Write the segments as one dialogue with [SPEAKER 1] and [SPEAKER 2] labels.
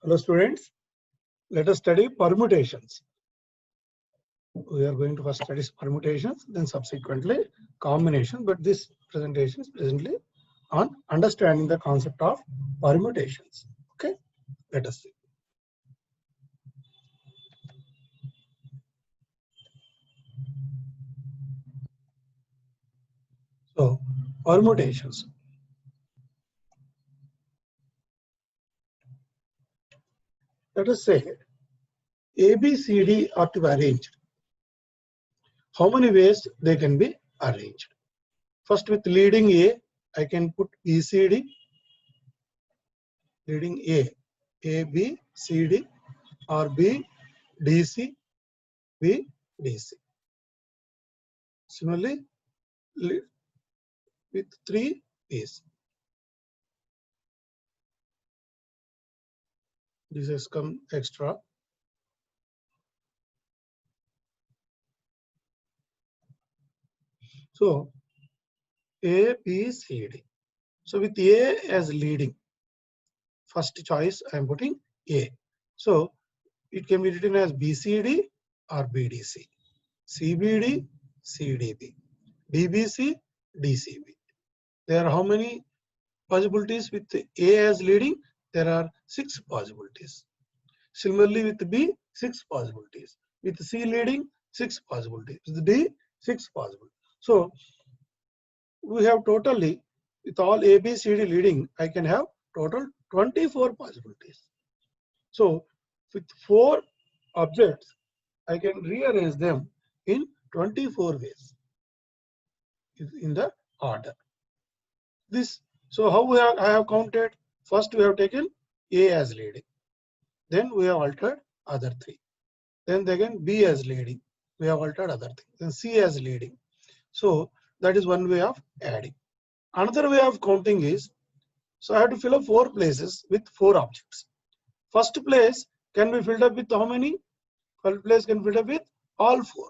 [SPEAKER 1] Hello students, let us study permutations. We are going to first study permutations, then subsequently combination, but this presentation is presently on understanding the concept of permutations. Okay, let us see. So, permutations. Let us say A, B, C, D are to be arranged. How many ways they can be arranged? First, with leading A, I can put BCD, leading A, B, C, D, or B, DC, B, DC. Similarly, with 3 P's. This has come extra. So, A, B, C, D. So, with A as leading, first choice I am putting A. So, it can be written as BCD or BDC, CBD, CDB, DBC, DCB. There are how many possibilities with A as leading? There are 6 possibilities. Similarly, with B, 6 possibilities. With C leading, 6 possibilities. With D, 6 possibilities. So, we have totally, with all A, B, C, D leading, I can have total 24 possibilities. So, with 4 objects, I can rearrange them in 24 ways in the order. This, so how I have counted? First, we have taken A as leading. Then we have altered other 3. Then again B as leading. We have altered other thing. Then C as leading. So that is one way of adding. Another way of counting is, so I have to fill up 4 places with 4 objects. First place can be filled up with how many? First place can be filled up with all 4.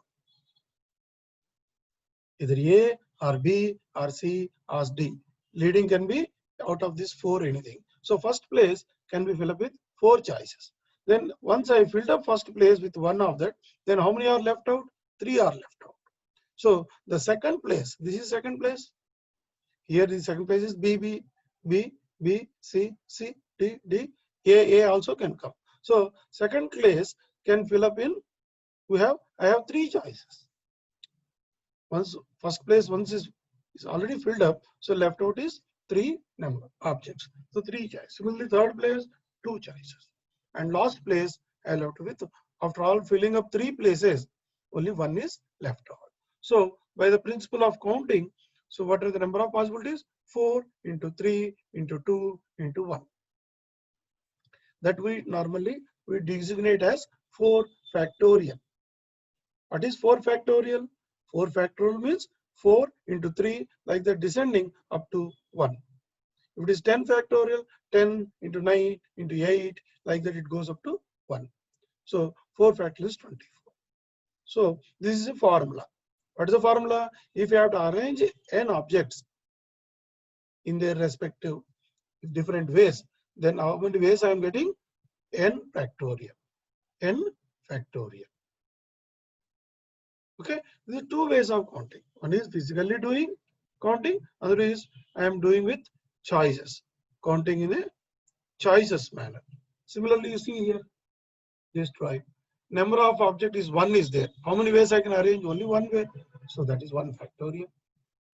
[SPEAKER 1] Either A or B or C or D. Leading can be out of these 4 anything. So first place can be filled up with 4 choices. Then once I filled up first place with one of that, then how many are left out? 3 are left out. So the second place, this is second place. Here the second place is B, B, B, B, C, C, D, D, A also can come. So second place can fill up in, I have 3 choices. Once first place is already filled up, so left out is 3 number objects. So 3 choices. Similarly, third place, 2 choices. And last place I left with, after all filling up 3 places, only 1 is left out. So by the principle of counting, so what are the number of possibilities? 4 into 3 into 2 into 1. That we normally designate as 4 factorial. What is 4 factorial? 4 factorial means 4 into 3, like that descending up to 1. If it is 10 factorial, 10 into 9 into 8, like that it goes up to 1. So 4 factorial is 24. So this is a formula. What is the formula? If you have to arrange n objects in their respective different ways, then how many ways I am getting? N factorial. N factorial. Okay, there are 2 ways of counting. One is physically doing counting, other is I am doing with choices, counting in a choices manner. Similarly, you see here, just try. Number of object is 1 is there. How many ways I can arrange? Only 1 way. So that is 1 factorial.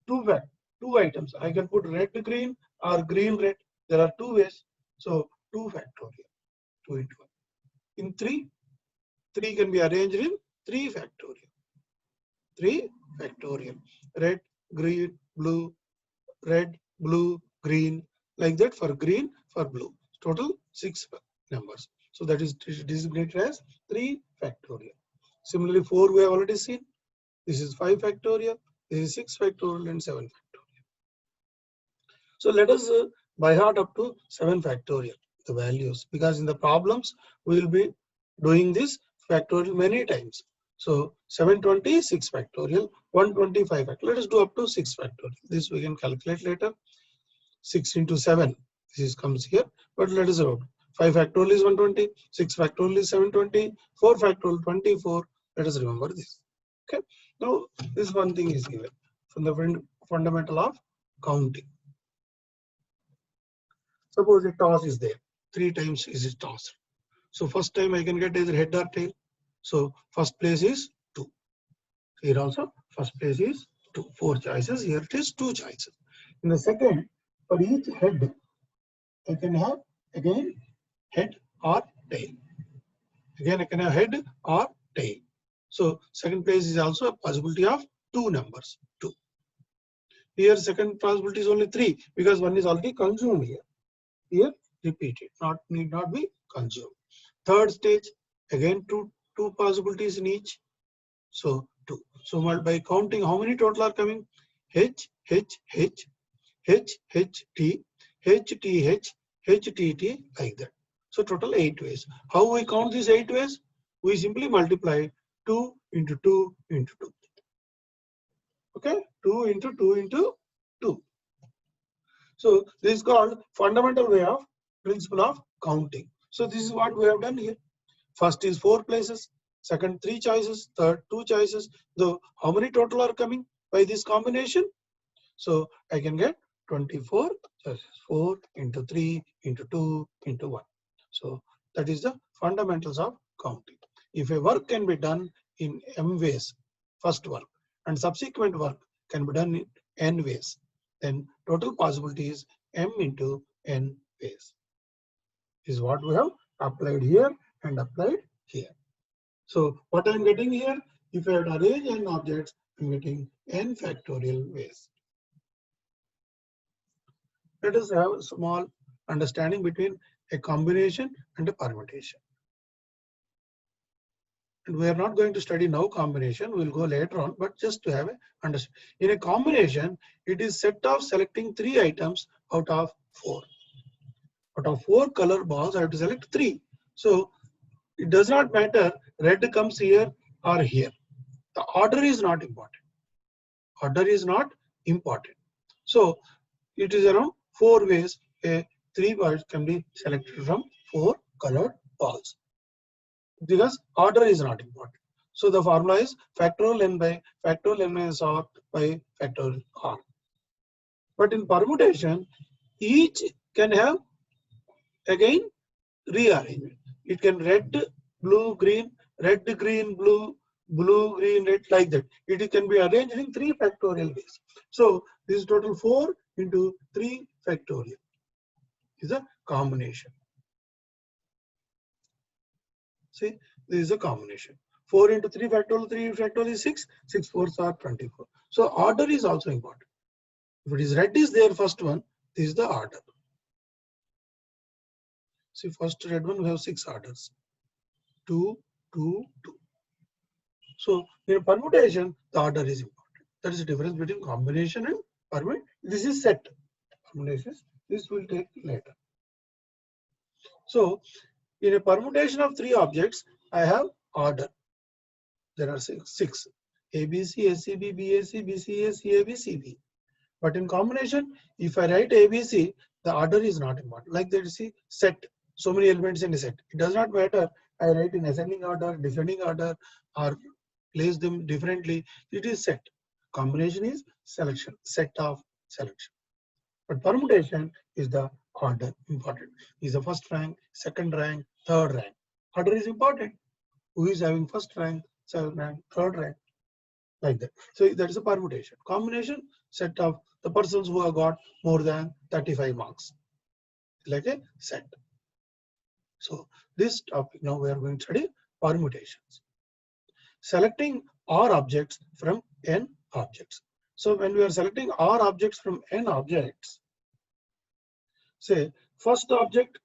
[SPEAKER 1] 2 items. I can put red green or green red. There are 2 ways. So 2 factorial. 2 into 1. In 3 can be arranged in 3 factorial. 3 factorial. Red, green, blue, red, blue, green, like that for green, for blue. Total 6 numbers. So that is designated as 3 factorial. Similarly, 4 we have already seen. This is 5 factorial, this is 6 factorial and 7 factorial. So let us by heart up to 7 factorial, the values, because in the problems we will be doing this factorial many times. So 726 factorial, 125 factorial. Let us do up to 6 factorial. This we can calculate later. 6 into 7, this comes here, but let us know. 5 factorial is 120, 6 factorial is 720, 4 factorial 24. Let us remember this. Okay. Now this one thing is given from the fundamental of counting. Suppose a toss is there. 3 times is it tossed. So first time I can get either head or tail. So first place is 2. Here also first place is 2. 4 choices. Here it is 2 choices. In the second, for each head, I can have again head or tail. Again I can have head or tail. So second place is also a possibility of 2 numbers. 2. Here second possibility is only 3 because one is already consumed here. Here repeat it. Need not be consumed. Third stage, again two possibilities in each. So 2. So by counting, how many total are coming? H, H, H, H, H, T, H, T, H, H, T, T, like that. So total 8 ways. How we count these 8 ways? We simply multiply 2 into 2 into 2. Okay, 2 into 2 into 2. So this is called fundamental way of principle of counting. So this is what we have done here. First is 4 places, second 3 choices, third 2 choices. Though how many total are coming by this combination? So I can get 24 choices. 4 into 3 into 2 into 1. So that is the fundamentals of counting. If a work can be done in m ways, first work, and subsequent work can be done in n ways, then total possibility is m into n ways. This is what we have applied here and applied here. So what I am getting here, if I have to arrange n objects, I am getting n factorial ways. Let us have a small understanding between a combination and a permutation. And we are not going to study now combination, we will go later on, but just to have a understanding. In a combination, it is set of selecting 3 items out of 4. Out of 4 color balls, I have to select 3. So it does not matter red comes here or here. The order is not important. Order is not important. So it is around 4 ways a 3 balls can be selected from 4 colored balls. Because order is not important. So the formula is factorial n by factorial n minus r by factorial r. But in permutation, each can have again rearrangement. It can red, blue, green, red, green, blue, blue, green, red, like that. It can be arranged in 3 factorial ways. So this is total 4 into 3 factorial is a combination. See, this is a combination. 4 into 3 factorial is 6. 6 fours are 24. So order is also important. If it is red is there first one, this is the order. See, first red one we have 6 orders. 2, 2, 2. So in permutation, the order is important. That is the difference between combination and permutation. This is set. Permutation, this will take later. So in a permutation of 3 objects, I have order. There are 6. ABC, SCB, BAC, BCA, CAB, CB. But in combination, if I write ABC, the order is not important. Like that, you see, set. So many elements in a set. It does not matter. I write in ascending order, descending order, or place them differently. It is set. Combination is selection, set of selection. But permutation is the order important. Is the first rank, second rank, third rank. Order is important. Who is having first rank, second rank, third rank, like that. So that is a permutation. Combination, set of the persons who have got more than 35 marks, like a set. So this topic now we are going to study permutations. Selecting R objects from N objects. So when we are selecting R objects from N objects, say first object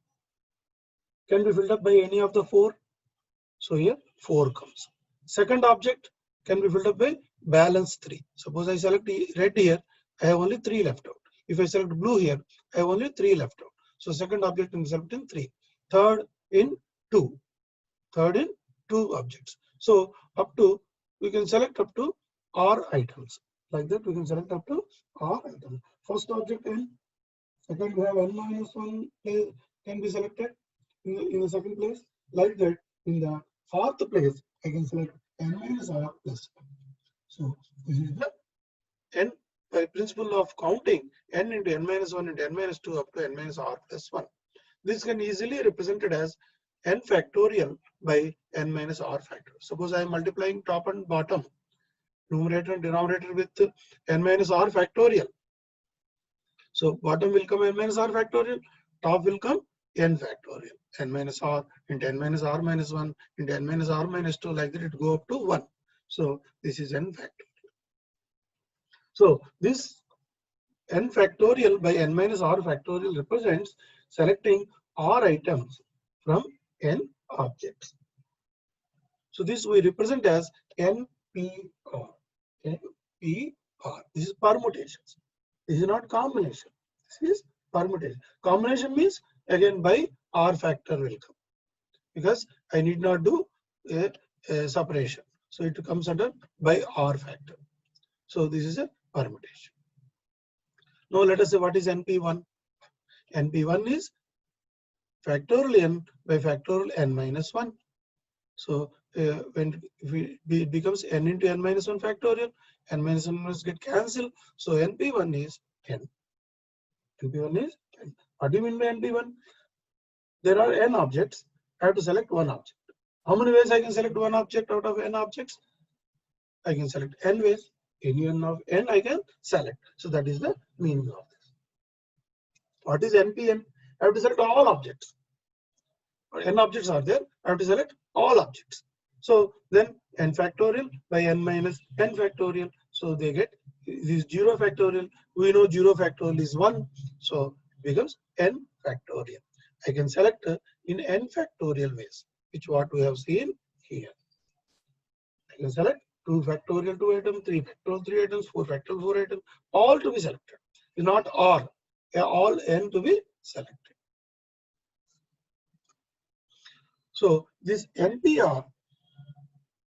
[SPEAKER 1] can be filled up by any of the 4. So here 4 comes. Second object can be filled up by balance 3. Suppose I select red here, I have only 3 left out. If I select blue here, I have only 3 left out. So second object can be selected in 3. Third in 2. Third in 2 objects. So up to, we can select up to R items. Like that, we can select up to R items. First object N. Second we have N minus 1 can be selected. in the second place. Like that, in the fourth place, I can select n minus r plus 1. So this is the n by principle of counting n into n minus 1 into n minus 2 up to n minus r plus 1. This can easily represented as n factorial by n minus r factor. Suppose I am multiplying top and bottom, numerator and denominator with n minus r factorial. So bottom will come n minus r factorial, top will come n factorial. N minus r into n minus r minus 1 into n minus r minus 2, like that it go up to 1. So this is n factorial. So this n factorial by n minus r factorial represents selecting r items from n objects. So this we represent as NPR. NPR. This is permutations. This is not combination. This is permutation. Combination means again by R factor will come, because I need not do a separation. So it comes under by R factor. So this is a permutation. Now let us say what is NP1. NP1 is factorial n by factorial n minus 1. So when it becomes n into n minus 1 factorial, n minus 1 must get cancelled. So NP1 is n. NP1 is n. What do you mean by NP1? There are n objects. I have to select one object. How many ways I can select one object out of n objects? I can select n ways. Any n of n I can select. So that is the meaning of this. What is NPN? I have to select all objects. N objects are there. I have to select all objects. So then n factorial by n minus n factorial. So they get this 0 factorial. We know 0 factorial is 1. So it becomes n factorial. I can select in n factorial ways, which what we have seen here. I can select 2 factorial 2 items, 3 factorial 3 items, 4 factorial 4 items, all to be selected. It's not all n to be selected. So this NPR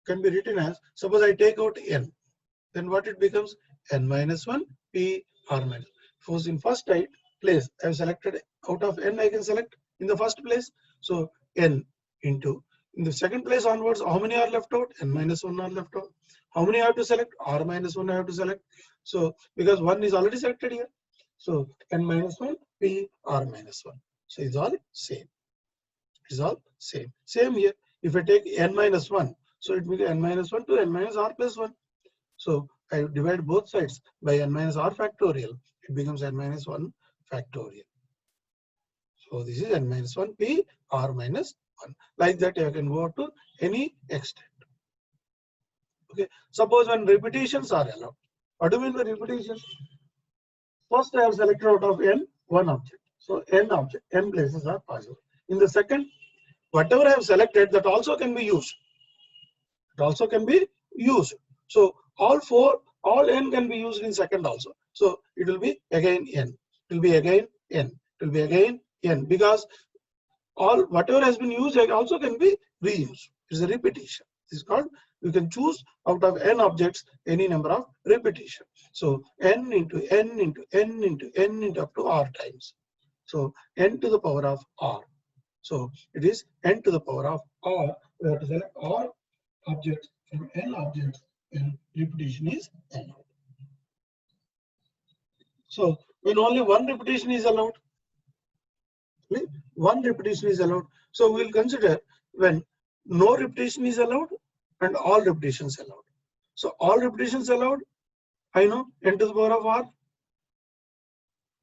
[SPEAKER 1] can be written as, suppose I take out n, then what it becomes? N minus 1 P R minus. Suppose in first place I have selected out of n, I can select in the first place. So n into, in the second place onwards, how many are left out? N minus 1 are left out. How many I have to select? R minus 1 I have to select. So because 1 is already selected here. So n minus 1 P R minus 1. So it's all same. It's all same. Same here. If I take n minus 1, so it will be n minus 1 to n minus r plus 1. So I divide both sides by n minus r factorial. It becomes n minus 1 factorial. So this is n minus 1 P R minus 1. Like that I can go to any extent. Okay. Suppose when repetitions are allowed. What do you mean by repetition? First I have selected out of n one object. So n object, n places are possible. In the second, whatever I have selected, that also can be used. It also can be used. So all n can be used in second also. So it will be again n. It will be again n. It will be again n, because whatever has been used also can be reused. It's a repetition. This is called, you can choose out of n objects any number of repetition. So n into n into n into n into up to r times. So n to the power of r. So it is n to the power of r. We have to select r objects from n objects, and repetition is allowed. So when only one repetition is allowed, one repetition is allowed. So we'll consider when no repetition is allowed and all repetitions allowed. So all repetitions allowed, I know n to the power of r.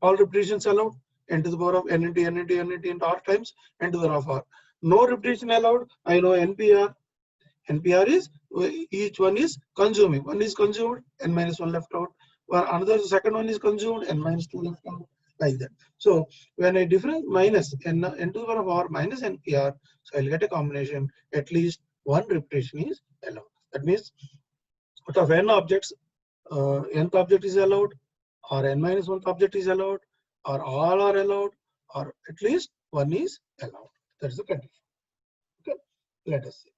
[SPEAKER 1] All repetitions allowed, n to the power of n into n into n into r times n to the power of r. No repetition allowed, I know NPR. NPR is each one is consuming. One is consumed, n minus 1 left out. Another second one is consumed, n minus 2 left out. Like that. So when a difference minus n to the power of r minus NPR, so I'll get a combination. At least one repetition is allowed. That means out of n objects, nth object is allowed, or n minus 1th object is allowed, or all are allowed, or at least one is allowed. That is the condition. Okay, let us see.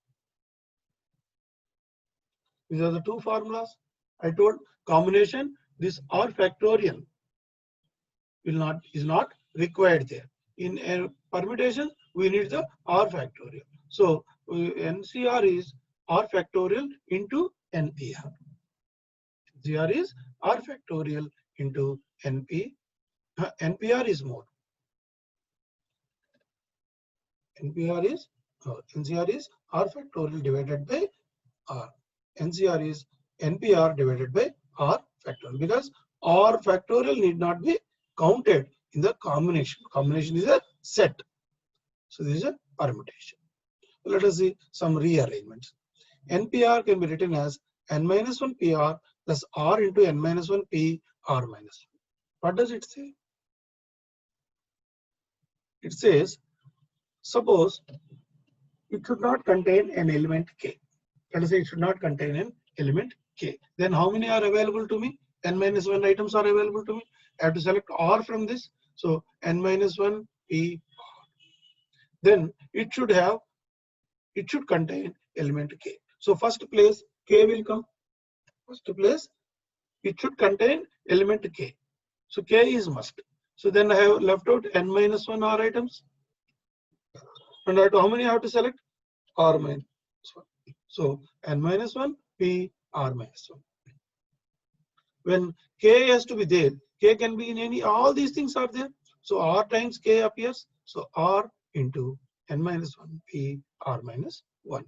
[SPEAKER 1] These are the two formulas. I told combination, this r factorial is not required there. In a permutation, we need the R factorial. So NCR is R factorial into NPR. NCR is R factorial into NP. NPR is more. NPR is NCR is R factorial divided by R. NCR is NPR divided by R factorial, because R factorial need not be counted in the combination. Combination is a set. So this is a permutation. Let us see some rearrangements. NPR can be written as N minus 1 PR plus R into N minus 1 P R minus 1. What does it say? It says, suppose it should not contain an element K. Let us say it should not contain an element K. Then how many are available to me? N minus 1 items are available to me. I have to select R from this. So N minus 1 P R. Then it should contain element K. So first place K will come. First place it should contain element K. So K is must. So then I have left out N minus 1 R items. And how many I have to select? R minus 1. So N minus 1 P R minus 1. When K has to be there, K can be in any, all these things are there. So R times K appears. So R into N minus 1 P R minus 1.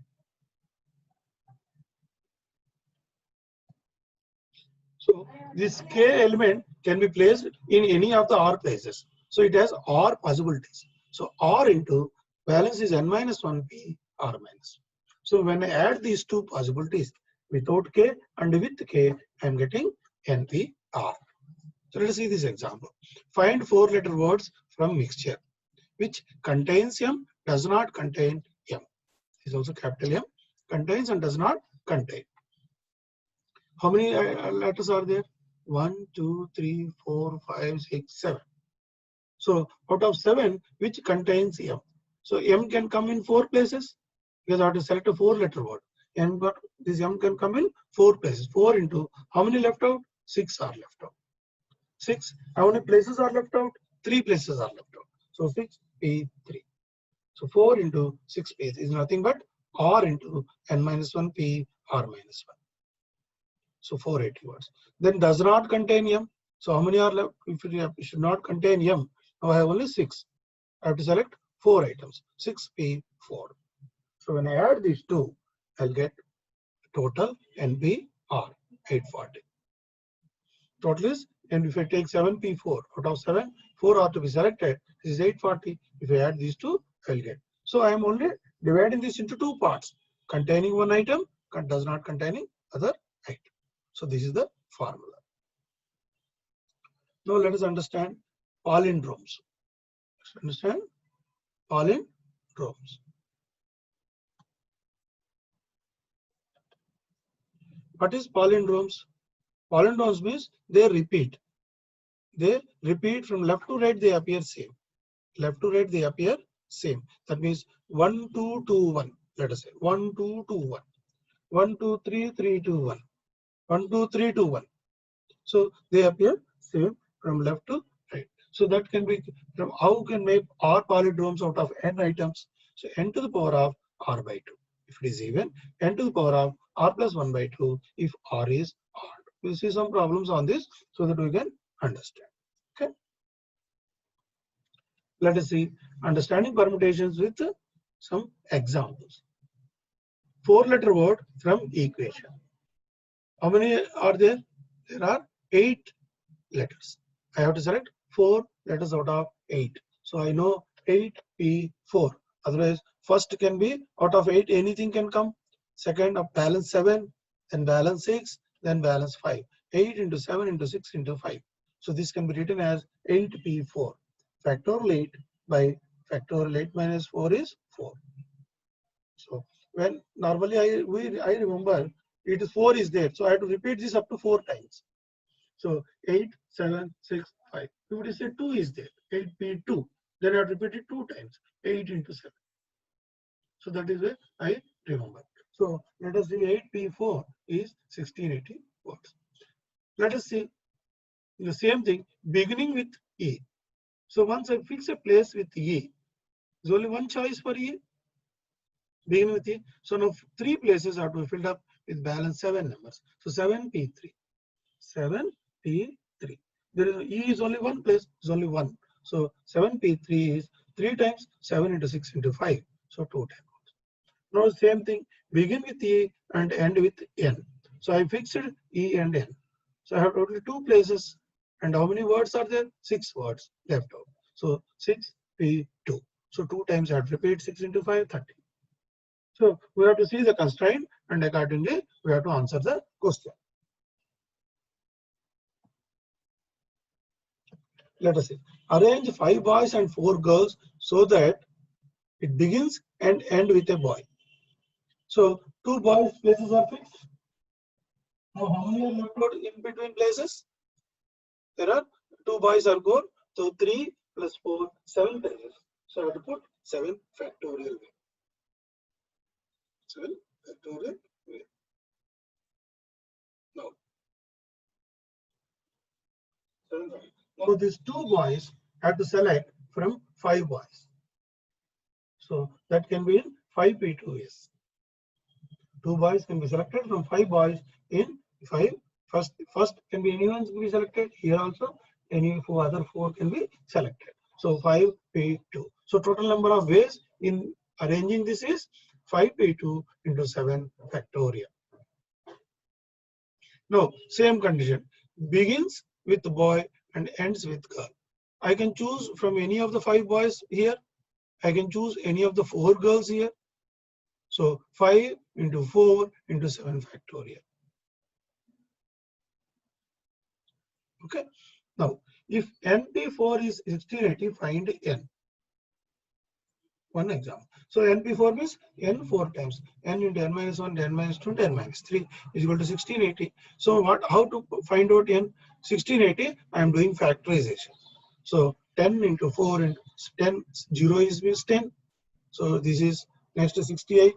[SPEAKER 1] So this K element can be placed in any of the R places. So it has R possibilities. So R into balance is N minus 1 P R minus 1. So when I add these two possibilities without K and with K, I am getting NP R. So let us see this example. Find 4-letter words from mixture which contains M, does not contain M. This is also capital M, contains and does not contain. How many letters are there? 1, 2, 3, 4, 5, 6, 7. So out of 7, which contains M? So M can come in 4 places because I have to select a 4-letter word. And but this M can come in 4 places. 4 into how many left out? 6 are left out. 6. How many places are left out? 3 places are left out. So 6 P 3. So 4 into 6 P is nothing but R into N minus 1 P R minus 1. So 480 words. Then does not contain M. So how many are left? If it should not contain M, now I have only 6. I have to select 4 items. 6P 4. So when I add these two, I'll get total NP R 840. Total is, and if I take 7P4 out of 7, 4 are to be selected. This is 840. If I add these two, I'll get. So I am only dividing this into 2 parts, containing one item, does not containing other item. So this is the formula. Now let us understand palindromes. Let's understand palindromes. What is palindromes? Palindromes means they repeat. They repeat from left to right, they appear same. Left to right, they appear same. That means 1, 2, 2, 1. Let us say 1, 2, 2, 1. 1, 2, 3, 3, 2, 1. 1, 2, 3, 2, 1. So they appear same from left to right. So that can be from how can make R palindromes out of n items. So n to the power of R by 2. If it is even, n to the power of R plus 1 by 2 if R is R. We'll see some problems on this so that we can understand. Okay. Let us see understanding permutations with some examples. 4-letter word from equation. How many are there? There are 8 letters. I have to select 4 letters out of 8. So I know 8P4. Otherwise, first can be out of 8, anything can come. Second, of balance 7, then balance 6, then balance 5. 8 into 7 into 6 into 5. So this can be written as 8P4. Factorial 8 by factorial 8 minus 4 is 4. So when normally I remember it is 4 is there. So I have to repeat this up to 4 times. So 8, 7, 6, 5. If it is say 2 is there, 8P2. Then I have to repeat it 2 times. 8 into 7. So that is where I remember. So let us see 8P4 is 1680 words. Let us see the same thing beginning with E. So once I fix a place with E, there's only one choice for E. Begin with E. So now 3 places are to be filled up with balance 7 numbers. So 7P3. 7P3. There is E is only one place, is only one. So 7P3 is 3 times 7 into 6 into 5. So 2 times. Now same thing, begin with E and end with N. So I fixed E and N. So I have totally 2 places. And how many words are there? 6 words left out. So 6P2. So 2 times I have to repeat 6 into 5, 30. So we have to see the constraint and accordingly we have to answer the question. Let us see. Arrange 5 boys and 4 girls so that it begins and end with a boy. So 2 boys places are fixed. Now how many are left out in between places? There are 2 boys are gone. So 3 plus 4, 7 places. So I have to put 7 factorial way. 7 factorial way. Now, 7 factorial. Now these 2 boys have to select from 5 boys. So that can be in 5P2s. 2 boys can be selected from 5 boys in 5. First can be anyone can be selected. Here also any 4 other 4 can be selected. So 5P2. So total number of ways in arranging this is 5P2 into 7 factorial. Now same condition, begins with boy and ends with girl. I can choose from any of the 5 boys here. I can choose any of the 4 girls here. So 5 into 4 into 7 factorial. Okay. Now, if NP4 is 1680, find N. One example. So NP4 means N 4 times. N into N minus 1, N minus 2, N minus 3 is equal to 1680. So how to find out N? 1680, I am doing factorization. So 10 into 4 into 10, 0 is means 10. So this is next to 68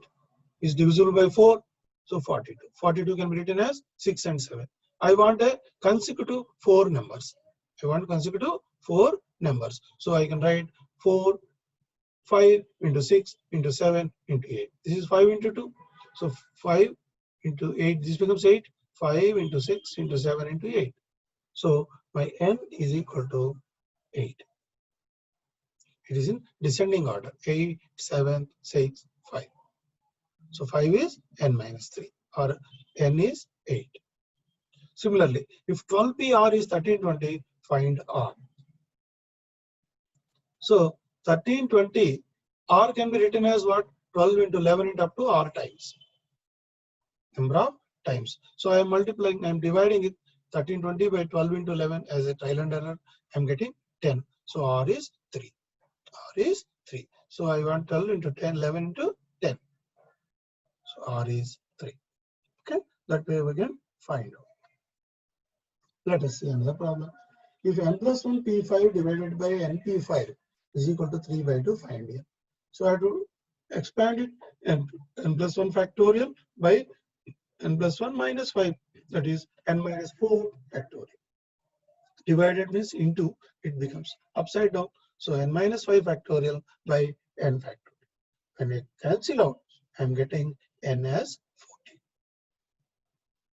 [SPEAKER 1] is divisible by 4. So 42. 42 can be written as 6 and 7. I want a consecutive 4 numbers. I want consecutive 4 numbers. So I can write 4, 5 into 6 into 7 into 8. This is 5 into 2. So 5 into 8, this becomes 8. 5 into 6 into 7 into 8. So my N is equal to 8. It is in descending order. 8, 7, 6, 5. So 5 is N minus 3 or N is 8. Similarly, if 12PR is 1320, find R. So 1320, R can be written as what? 12 into 11 into up to R times. Number of times. So I am multiplying, I am dividing it 1320 by 12 into 11 as a trial and error. I am getting 10. So R is 3. R is 3. So I want 12 into 10, 11 into 10. So R is 3. Okay, that way we can find out. Let us see another problem. If n plus 1 p5 divided by np5 is equal to 3 by 2, find here. So I have to expand it n plus 1 factorial by n plus 1 minus 5, that is n minus 4 factorial. Divided means into, it becomes upside down. So n minus 5 factorial by n factorial. When I cancel out, I am getting n as 14.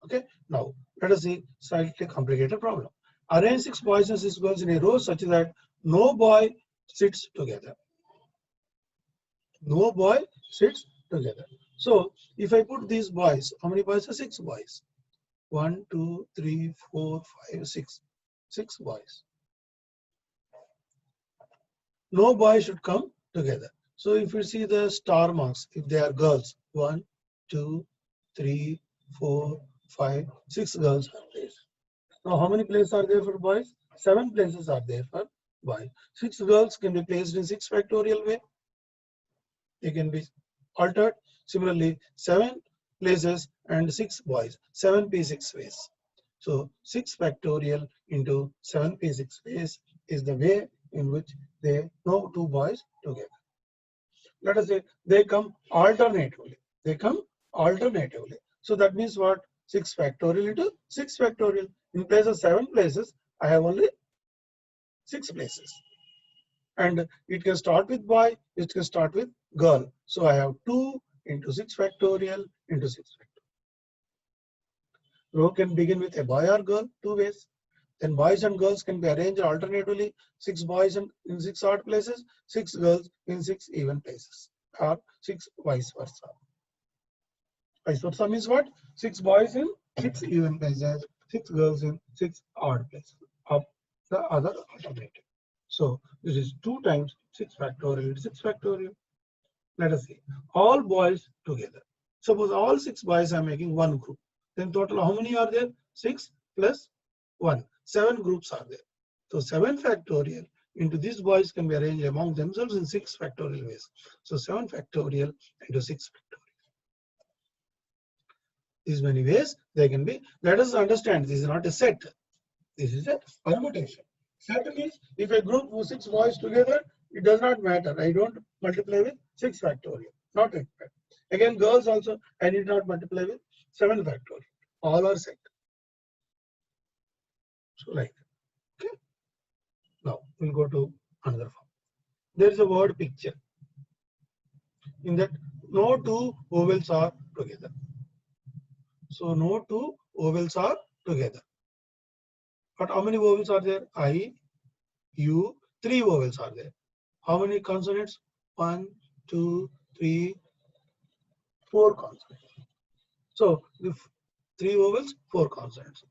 [SPEAKER 1] Okay, now let us see slightly complicated problem. Arrange 6 boys and 6 girls in a row such that no boy sits together. No boy sits together. So if I put these boys, how many boys are? 6 boys. 1, 2, 3, 4, 5, 6. 6 boys. No boy should come together. So if you see the star marks, if they are girls, 1, 2, 3, 4, 5, 6 girls are there. Now how many places are there for boys? 7 places are there for boys. 6 girls can be placed in 6 factorial way. They can be altered. Similarly, 7 places and 6 boys, 7p6 ways. So 6 factorial into 7p6 ways is the way in which they know 2 boys together. Let us say they come alternatively. They come alternatively. So that means what? 6 factorial into 6 factorial. In place of 7 places, I have only 6 places. and it can start with boy, it can start with girl. So I have 2 into 6 factorial into 6 factorial. Row can begin with a boy or girl, 2 ways. Then boys and girls can be arranged alternatively, 6 boys in 6 odd places, 6 girls in 6 even places, or 6 vice versa. Vice versa means what? 6 boys in 6 even places, 6 girls in 6 odd places of the other alternative. So this is 2 times 6 factorial, 6 factorial. Let us see. All boys together. Suppose all 6 boys are making one group. Then total how many are there? 6 plus 1. 7 groups are there. So 7 factorial into these boys can be arranged among themselves in 6 factorial ways. So 7 factorial into 6 factorial. These many ways they can be. Let us understand this is not a set. This is a permutation. Set means if a group of 6 boys together, it does not matter. I don't multiply with 6 factorial. Not required. Again, girls also, I need not multiply with 7 factorial. All are set. So like that. Okay. Now we'll go to another form. There is a word picture. In that, no 2 vowels are together. So no 2 vowels are together. But how many vowels are there? I, U, 3 vowels are there. How many consonants? 1, 2, 3, 4 consonants. So if 3 vowels, 4 consonants.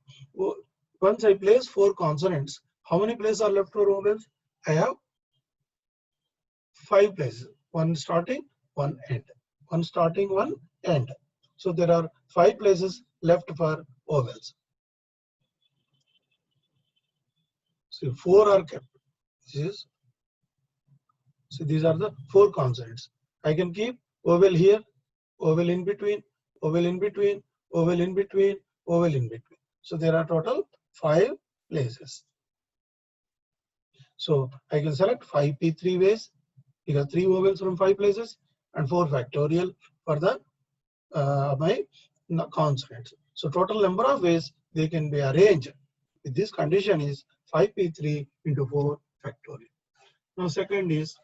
[SPEAKER 1] Once I place 4 consonants, how many places are left for vowels? I have 5 places. One starting, one end. One starting, one end. So there are 5 places left for vowels. So 4 are kept. So these are the 4 consonants. I can keep vowel here, vowel in between, vowel in between, vowel in between, vowel in between. So there are total 5 places. So I can select 5p 3 ways because 3 vowels from 5 places and 4 factorial for the my consonants. So total number of ways they can be arranged with this condition is 5p3 into 4 factorial. Now second is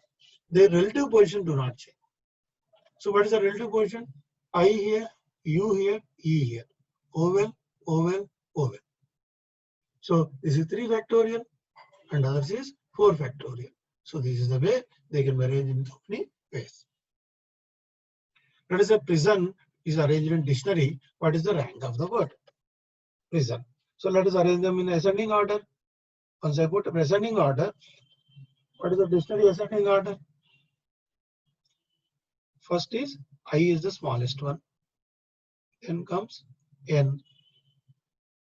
[SPEAKER 1] their relative position do not change. So what is the relative position? I here, U here, E here. Vowel, vowel, vowel. So this is 3 factorial and others is 4 factorial. So this is the way they can be arranged in so many ways. Let us say prison is arranged in dictionary. What is the rank of the word? Prison. So let us arrange them in ascending order. Once I put ascending order, what is the dictionary ascending order? First is I is the smallest one. Then comes N,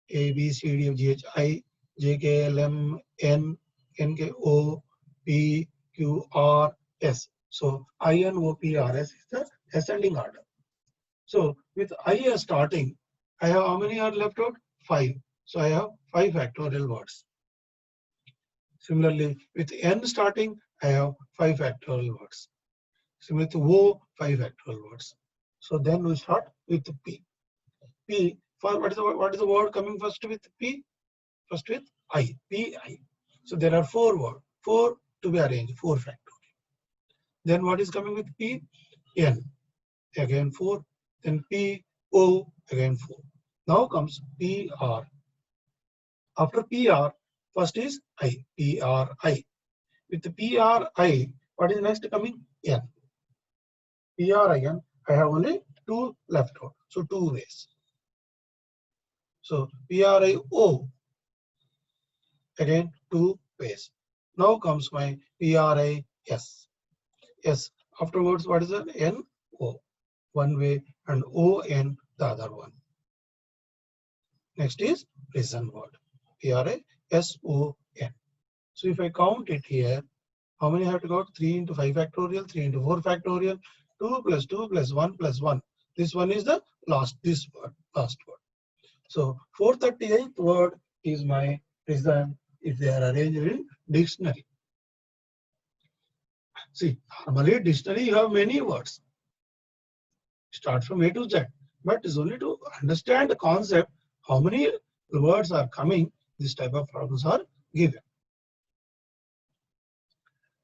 [SPEAKER 1] A, B, C, D, F, G, H, I, J, K, L, M, N, N, K, O, P, Q, R, S. So I, N, O, P, R, S is the ascending order. So with I as starting, I have how many are left out? 5. So I have 5 factorial words. Similarly, with N starting, I have 5 factorial words. Similarly, with O, 5 factorial words. So then we start with P. P, for what is the word coming first with P? First with I, P, I. So there are 4 words, 4 to be arranged, 4 factorial. Then what is coming with P? N, again 4. Then P, O, again 4. Now comes P, R. After P, R, first is I, P, R, I. With the P, R, I, what is next coming? N. P, R, I, N, I have only 2 left out. So 2 ways. So P, R, I, O, again 2 ways. Now comes my P, R, I, S. S. Afterwards, what is that? N, O. One way and O, N, the other one. Next is prison word. P, R, I, S, O, N. So if I count it here, how many I have to count? 3 into 5 factorial, 3 into 4 factorial, 2 plus 2 plus 1 plus 1. This one is the last word. So 438th word is my prison if they are arranged in dictionary. See, normally dictionary you have many words. Start from A to Z. But it's only to understand the concept, how many words are coming, this type of problems are given.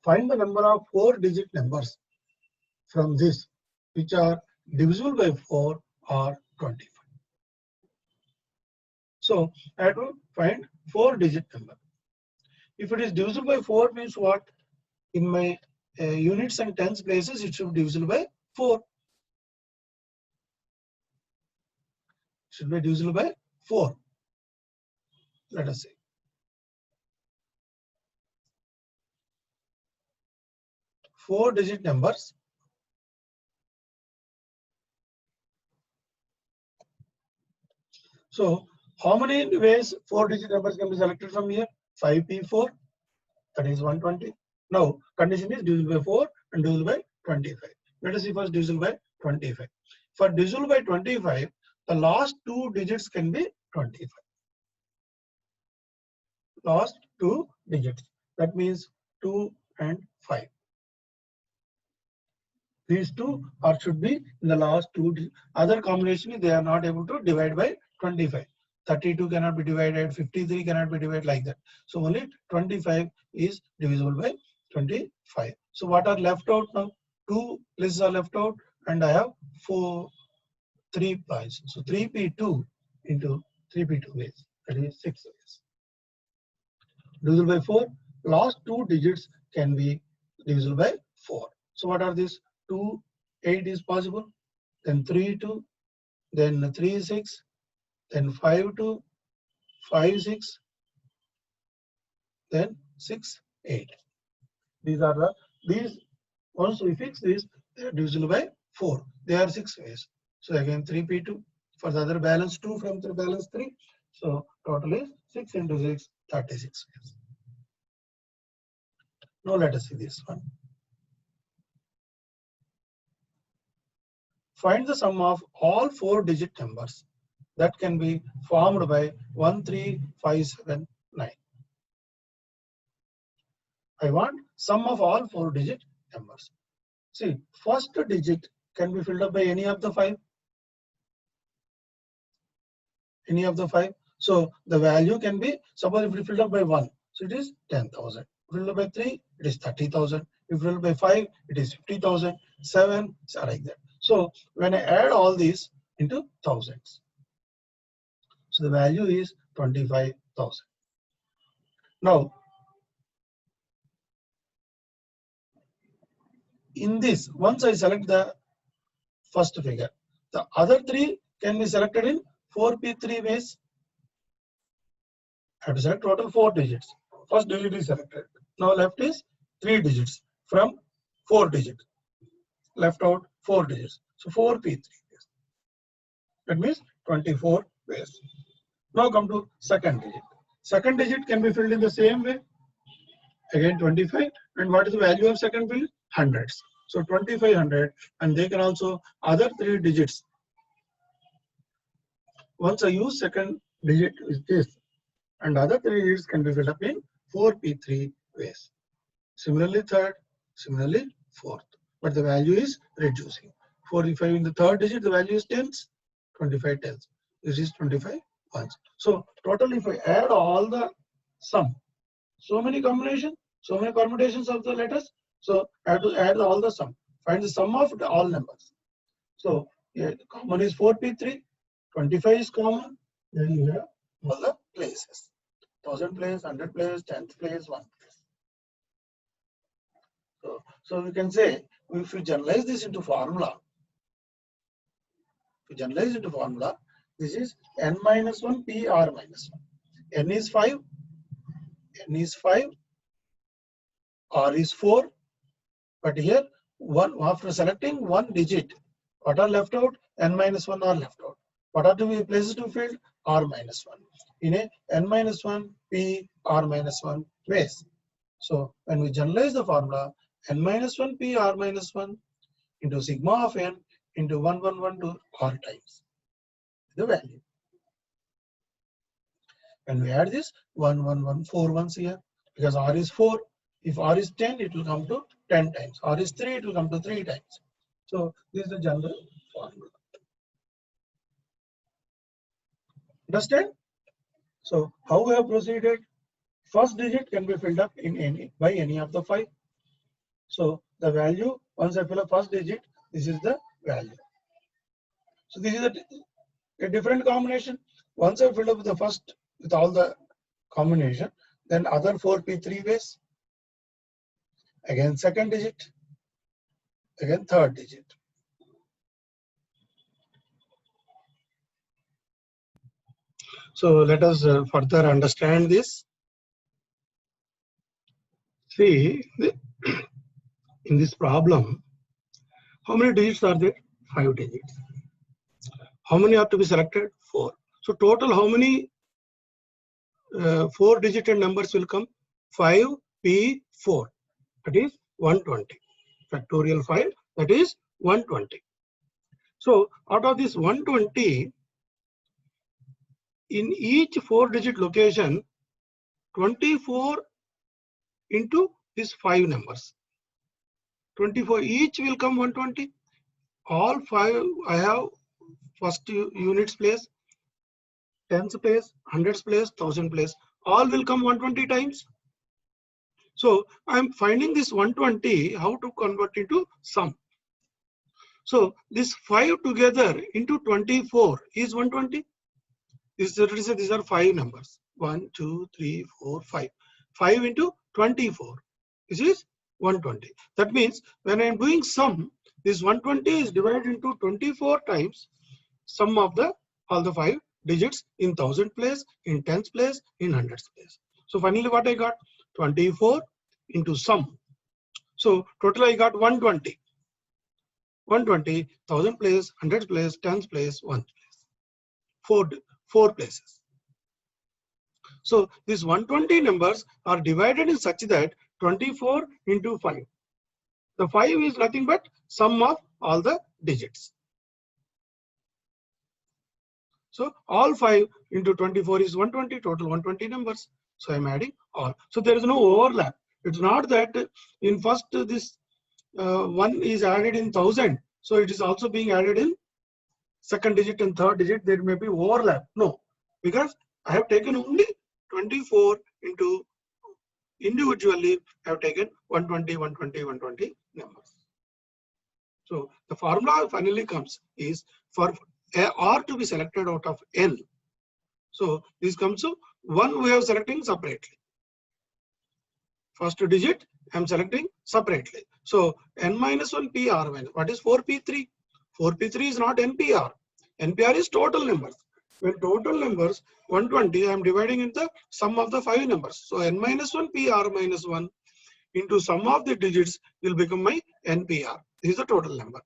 [SPEAKER 1] Find the number of 4-digit numbers from this which are divisible by 4 or 25. So I have to find 4-digit number. If it is divisible by 4 means what? In my units and tens places, it should be divisible by 4. Should be divisible by 4. Let us see. Four-digit numbers. So how many ways 4-digit numbers can be selected from here? 5p4, that is 120. Now condition is divisible by 4 and divisible by 25. Let us see first divisible by 25. For divisible by 25, the last 2 digits can be 25. Last 2 digits. That means 2 and 5. These two or should be in the last 2. Other combination they are not able to divide by 25. 32 cannot be divided, 53 cannot be divided like that. So only 25 is divisible by 25. So what are left out now? 2 places are left out and I have 3 pies. So 3p2 into 3p2 ways. That is 6 ways. Divisible by 4. Last 2 digits can be divisible by 4. So what are these? 2, 8 is possible. Then 3, 2. Then 3, 6. Then 5, 2. 5, 6. Then 6, 8. These are these. Once we fix this, they are divisible by 4. They are 6 ways. So again 3p2 for the other balance 2 from the balance 3. So total is 6 into 6, 36 ways. Now let us see this one. Find the sum of all 4-digit numbers that can be formed by 1, 3, 5, 7, 9. I want sum of all 4-digit numbers. See, first digit can be filled up by any of the 5. Any of the 5. So the value can be, suppose if it filled up by 1, so it is 10,000. Filled up by 3, it is 30,000. If filled up by 5, it is 50,000. 7, so like that. So when I add all these into thousands, so the value is 25,000. Now, in this, once I select the first figure, the other 3 can be selected in 4p3 ways. I have to select total 4 digits. First digit is selected. Now left is 3 digits from 4 digits. Left out 4 digits. So 4p3. That means 24 ways. Now come to second digit. Second digit can be filled in the same way. Again 25. And what is the value of second field? Hundreds. So 2500. And they can also other 3 digits. Once I use second digit is this. And other 3 digits can be filled up in 4p3 ways. Similarly third. Similarly fourth. But the value is reducing. 45 in the third digit, the value is tens. 25 tens. This is 25 ones. So total, if I add all the sum, so many combinations, so many permutations of the letters. So I have to add all the sum. Find the sum of all numbers. So yeah, common is 4p3. 25 is common. Then you have all the places. 1000 place, 100 place, 10th place, 1 place. So we can say if you generalize this into formula, this is n minus 1 p r minus 1. N is 5, n is 5, r is 4. But here, after selecting one digit, what are left out? N minus 1 are left out. What are the places to fill? R minus 1. In a n minus 1 p r minus 1 ways. So when we generalize the formula, n minus 1 p r minus 1 into sigma of n into 1112 r times the value. When we add this 4 ones here, because r is 4. If r is 10, it will come to 10 times. R is 3, it will come to 3 times. So this is the general formula. Understand? So how we have proceeded? First digit can be filled up in by any of the 5. So the value, once I fill up first digit, this is the value. So this is a different combination. Once I fill up the first with all the combination, then other 4p3 ways. Again second digit, again third digit. So let us further understand this. See, in this problem, how many digits are there? 5 digits. How many are to be selected? 4. So total how many 4-digit numbers will come? 5p4. That is 120. Factorial 5, that is 120. So out of this 120, in each 4-digit location, 24 into these 5 numbers. 24 each will come 120. All 5 I have first units place, tens place, hundreds place, thousand place. All will come 120 times. So I am finding this 120, how to convert into sum. So this 5 together into 24 is 120. These are 5 numbers. 1, 2, 3, 4, 5. 5 into 24. This is 120. That means when I am doing sum, this 120 is divided into 24 times sum of all the 5 digits in thousand place, in tens place, in hundreds place. So finally what I got? 24 into sum. So total I got 120. 120, thousand place, hundreds place, tens place, one place. 4 places. So these 120 numbers are divided in such that 24 into 5. The 5 is nothing but sum of all the digits. So all 5 into 24 is 120, total 120 numbers. So I am adding all. So there is no overlap. It's not that in first this 1 is added in 1000. So it is also being added in second digit and third digit. There may be overlap. No, because I have taken only 24 into individually. I have taken 120, 120, 120 numbers. So the formula finally comes is for R to be selected out of N. So this comes to 1 we are selecting separately. First digit I am selecting separately. So N minus 1 PR minus. What is 4P3? 4P3 is not NPR. NPR is total numbers. When total numbers 120, I am dividing into the sum of the 5 numbers. So N minus 1 PR minus 1 into sum of the digits will become my NPR. This is the total number.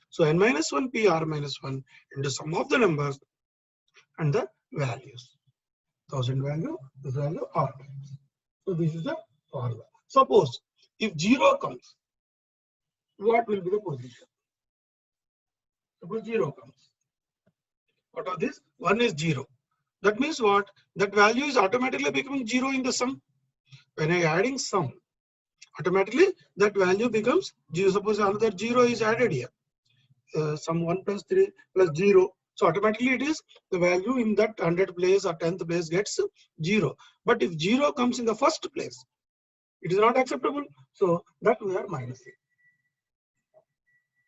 [SPEAKER 1] So N minus 1 PR minus 1 into sum of the numbers and the values. 1000 value, this value R. So this is the formula. Suppose if 0 comes, what will be the position? Suppose 0 comes. Out of this, 1 is 0. That means what? That value is automatically becoming 0 in the sum. When I am adding sum, automatically that value becomes 0. Suppose another 0 is added here. Sum 1 plus 3 plus 0. So automatically it is the value in that 100th place or 10th place gets 0. But if 0 comes in the first place, it is not acceptable. So that we are minusing.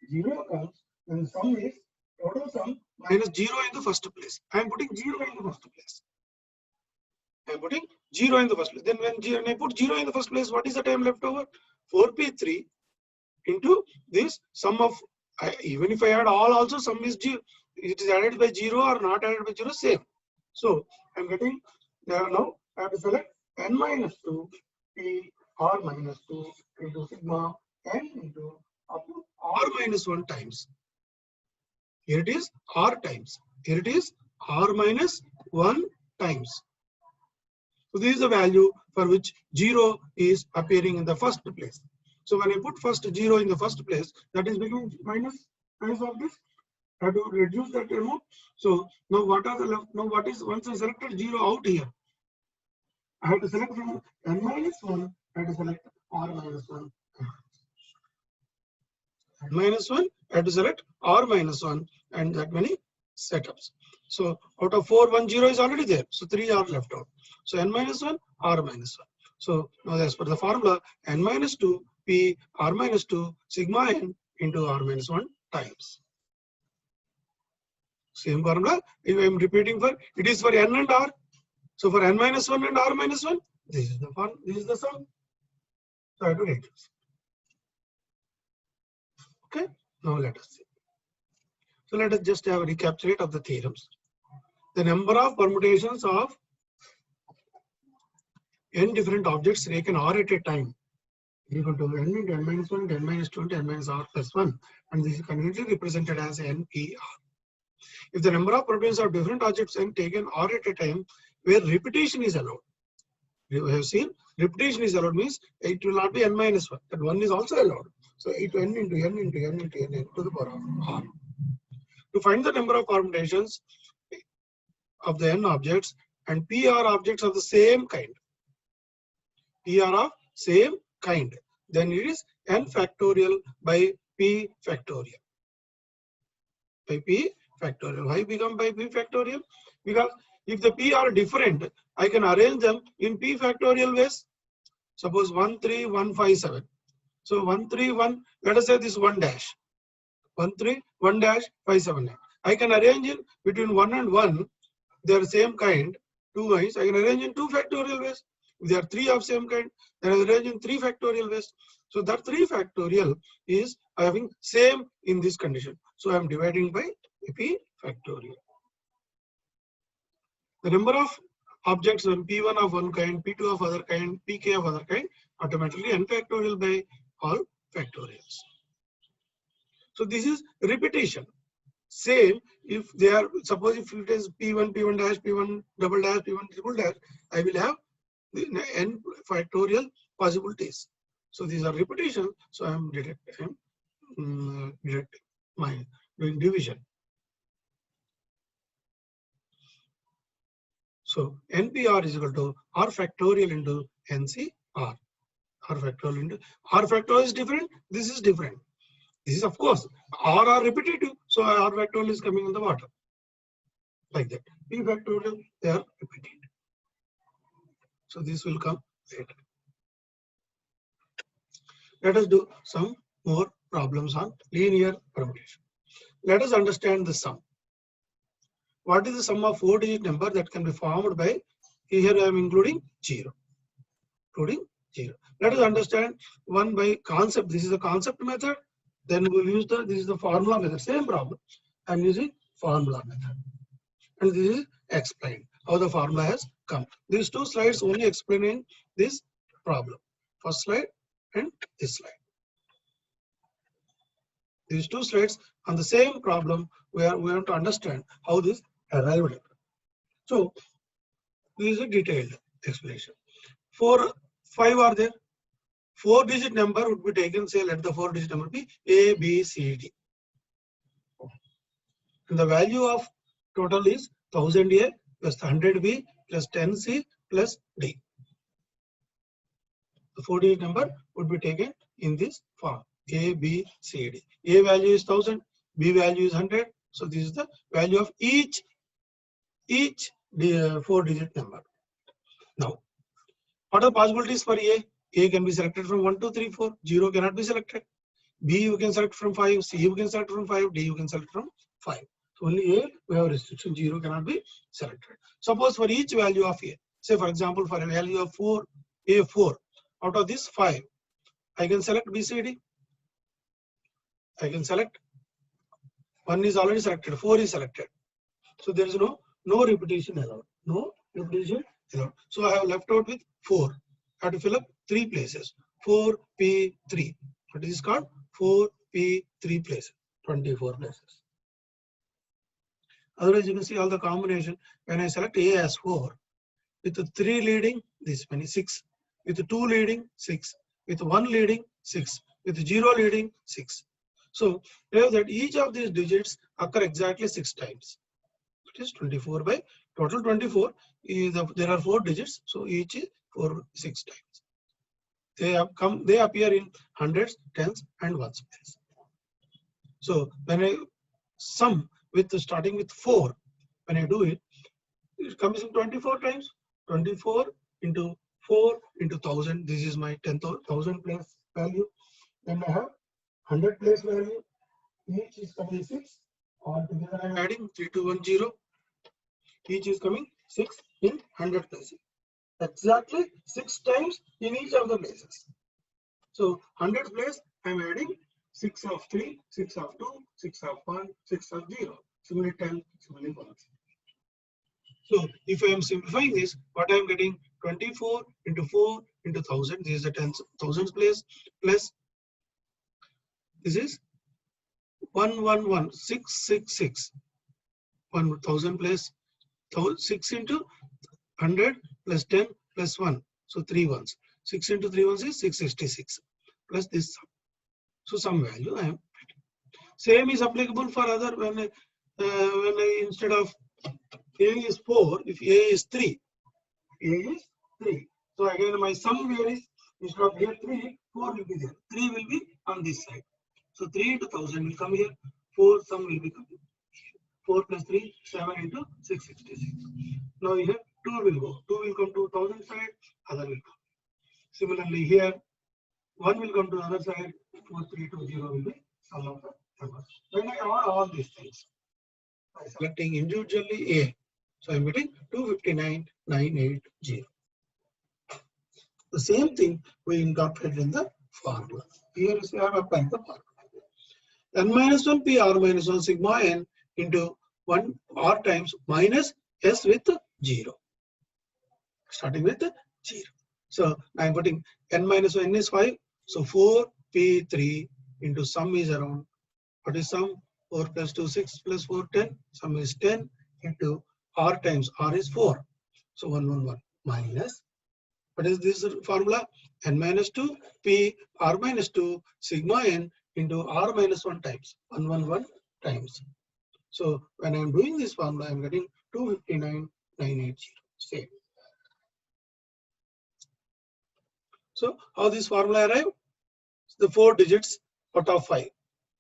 [SPEAKER 1] 0 comes when sum is total sum minus 0 in the first place. I am putting 0 in the first place. I am putting 0 in the first place. Then when I put 0 in the first place, what is the time left over? 4P3 into this sum of, even if I add all also, sum is 0. It is added by 0 or not added by 0, same. So I am getting there now. I have to select N minus 2 P R minus 2 into sigma N into up to R minus 1 times. Here it is R times. Here it is R minus 1 times. So this is the value for which 0 is appearing in the first place. So when I put first 0 in the first place, that is becoming minus times of this. I have to reduce that amount. So now what are the left? Now what is, once I selected 0 out here, I have to select from N minus 1, I have to select R minus 1. N minus 1, I have to select R minus 1 and that many setups. So out of 4, 1, 0 is already there. So 3 are left out. So N minus 1, R minus 1. So now as per the formula, n minus 2 p r minus 2 sigma n into r minus 1 times. Same formula. If I am repeating for, it is for n and r. So for n minus 1 and r minus 1, this is the form, this is the sum. So I have to write this. Okay. Now let us see. So let us just have a recapitulate of the theorems. The number of permutations of n different objects taken r at a time equal to n into n minus 1, n minus 2, n minus r plus 1, and this is conveniently represented as npr. If the number of permutations of different objects n taken r at a time where repetition is allowed, you have seen repetition is allowed means it will not be n minus 1, that 1 is also allowed. So it n into n into n into n to the power of r. To find the number of permutations of the n objects and pr objects of the same kind, pr of same kind, then it is n factorial by p factorial. By p factorial. Why become by p factorial? Because if the p are different, I can arrange them in p factorial ways. Suppose 1, 3, 1, 5, 7. So 1, 3, 1, let us say this 1 dash. 1, 3, 1 dash, 5, 7, 9. I can arrange in between 1 and 1, they are same kind, 2 ways. I can arrange in 2 factorial ways. If they are 3 of same kind, then I can arrange in 3 factorial ways. So that 3 factorial is having same in this condition. So I am dividing by p factorial. The number of objects when p1 of one kind, p2 of other kind, pk of other kind, automatically n factorial by all factorials. So this is repetition. Same if they are, suppose if it is p1, p1 dash, p1 double dash, p1 triple dash, I will have the n factorial possibilities. So these are repetition. So I am deducting my doing division. So NPR is equal to R factorial into NCR. R factorial into R factorial is different. This is different. This is of course R are repetitive. So R factorial is coming in the bottom. Like that. P factorial, they are repeated. So this will come later. Let us do some more problems on linear permutation. Let us understand the sum. What is the sum of 4-digit number that can be formed by, here I am including 0. Including 0. Let us understand one by concept. This is the concept method. Then we will use this is the formula method. Same problem. I am using formula method. And this is explained how the formula has come. These 2 slides only explaining this problem. First slide and this slide. These 2 slides on the same problem where we have to understand how this arrived. So this is a detailed explanation. 4, 5 are there. 4-digit number would be taken, say let the 4-digit number be A, B, C, D. And the value of total is 1000A plus 100B plus 10C plus D. The 4-digit number would be taken in this form A, B, C, D. A value is 1000, B value is 100. So this is the value of each 4-digit number. Now, what are the possibilities for A? A can be selected from 1, 2, 3, 4. 0 cannot be selected. B you can select from 5. C you can select from 5. D you can select from 5. So only A we have restriction. 0 cannot be selected. Suppose for each value of A, say for example for a value of 4, A4, out of this 5, I can select BCD. I can select 1 is already selected, 4 is selected. So there is no repetition allowed. No repetition allowed. So I have left out with 4. I have to fill up 3 places. 4P3. What is this called? 4P3 places. 24 places. Otherwise, you can see all the combination. When I select A as 4, with the 3 leading, this many 6. With 2 leading, 6. With 1 leading, 6. With 0 leading, 6. So we have that each of these digits occur exactly 6 times. It is 24 by total 24. There are 4 digits, so each is 6 times. They appear in hundreds, tens, and ones place. So when I sum with starting with 4, when I do it, it comes in 24 times. 24 into 4 into 1000. This is my 10,000 place value. Then I have 100 place value. Each is coming 6. Altogether I am adding 3210. Each is coming 6 in 100 places. Exactly 6 times in each of the places. So 100 place I am adding 6 of 3, 6 of 2, 6 of 1, 6 of 0. Similarly 10, similarly 1. So if I am simplifying this, what I am getting 24 into 4 into 1000. This is the 10,000 place plus this is 111666. 1000 plus 6 into 100 plus 10 plus 1. So 3 ones. 6 into 3 ones is 666 plus this sum. So some value I am. Same is applicable for other when I instead of A is 4, if A is 3, A is 3. So again my sum here is instead of here 3, 4 will be there. 3 will be on this side. So 3 into 1000 will come here. 4 sum will be coming. 4 plus 3, 7 into 666. Now here 2 will go. 2 will come to 1000 side, other will come. Similarly here 1 will come to the other side, 4320 will be sum of the numbers. When I add all these things, by selecting individually A, so I am getting 259,980. The same thing we incorporate in the formula. Here is we have applied the formula. N minus 1 P R minus 1 sigma N into 1 R times minus S with 0. Starting with 0. So I am putting N minus 1 is 5. So 4 P3 into sum is around, what is sum? 4 plus 2, 6 plus 4, 10. Sum is 10 into R times R is 4. So 111 minus, what is this formula? N minus 2 P R minus 2 sigma N into R minus 1 times 111 times. So when I am doing this formula, I am getting 259,980. Same. So how this formula arrive? The 4 digits out of 5.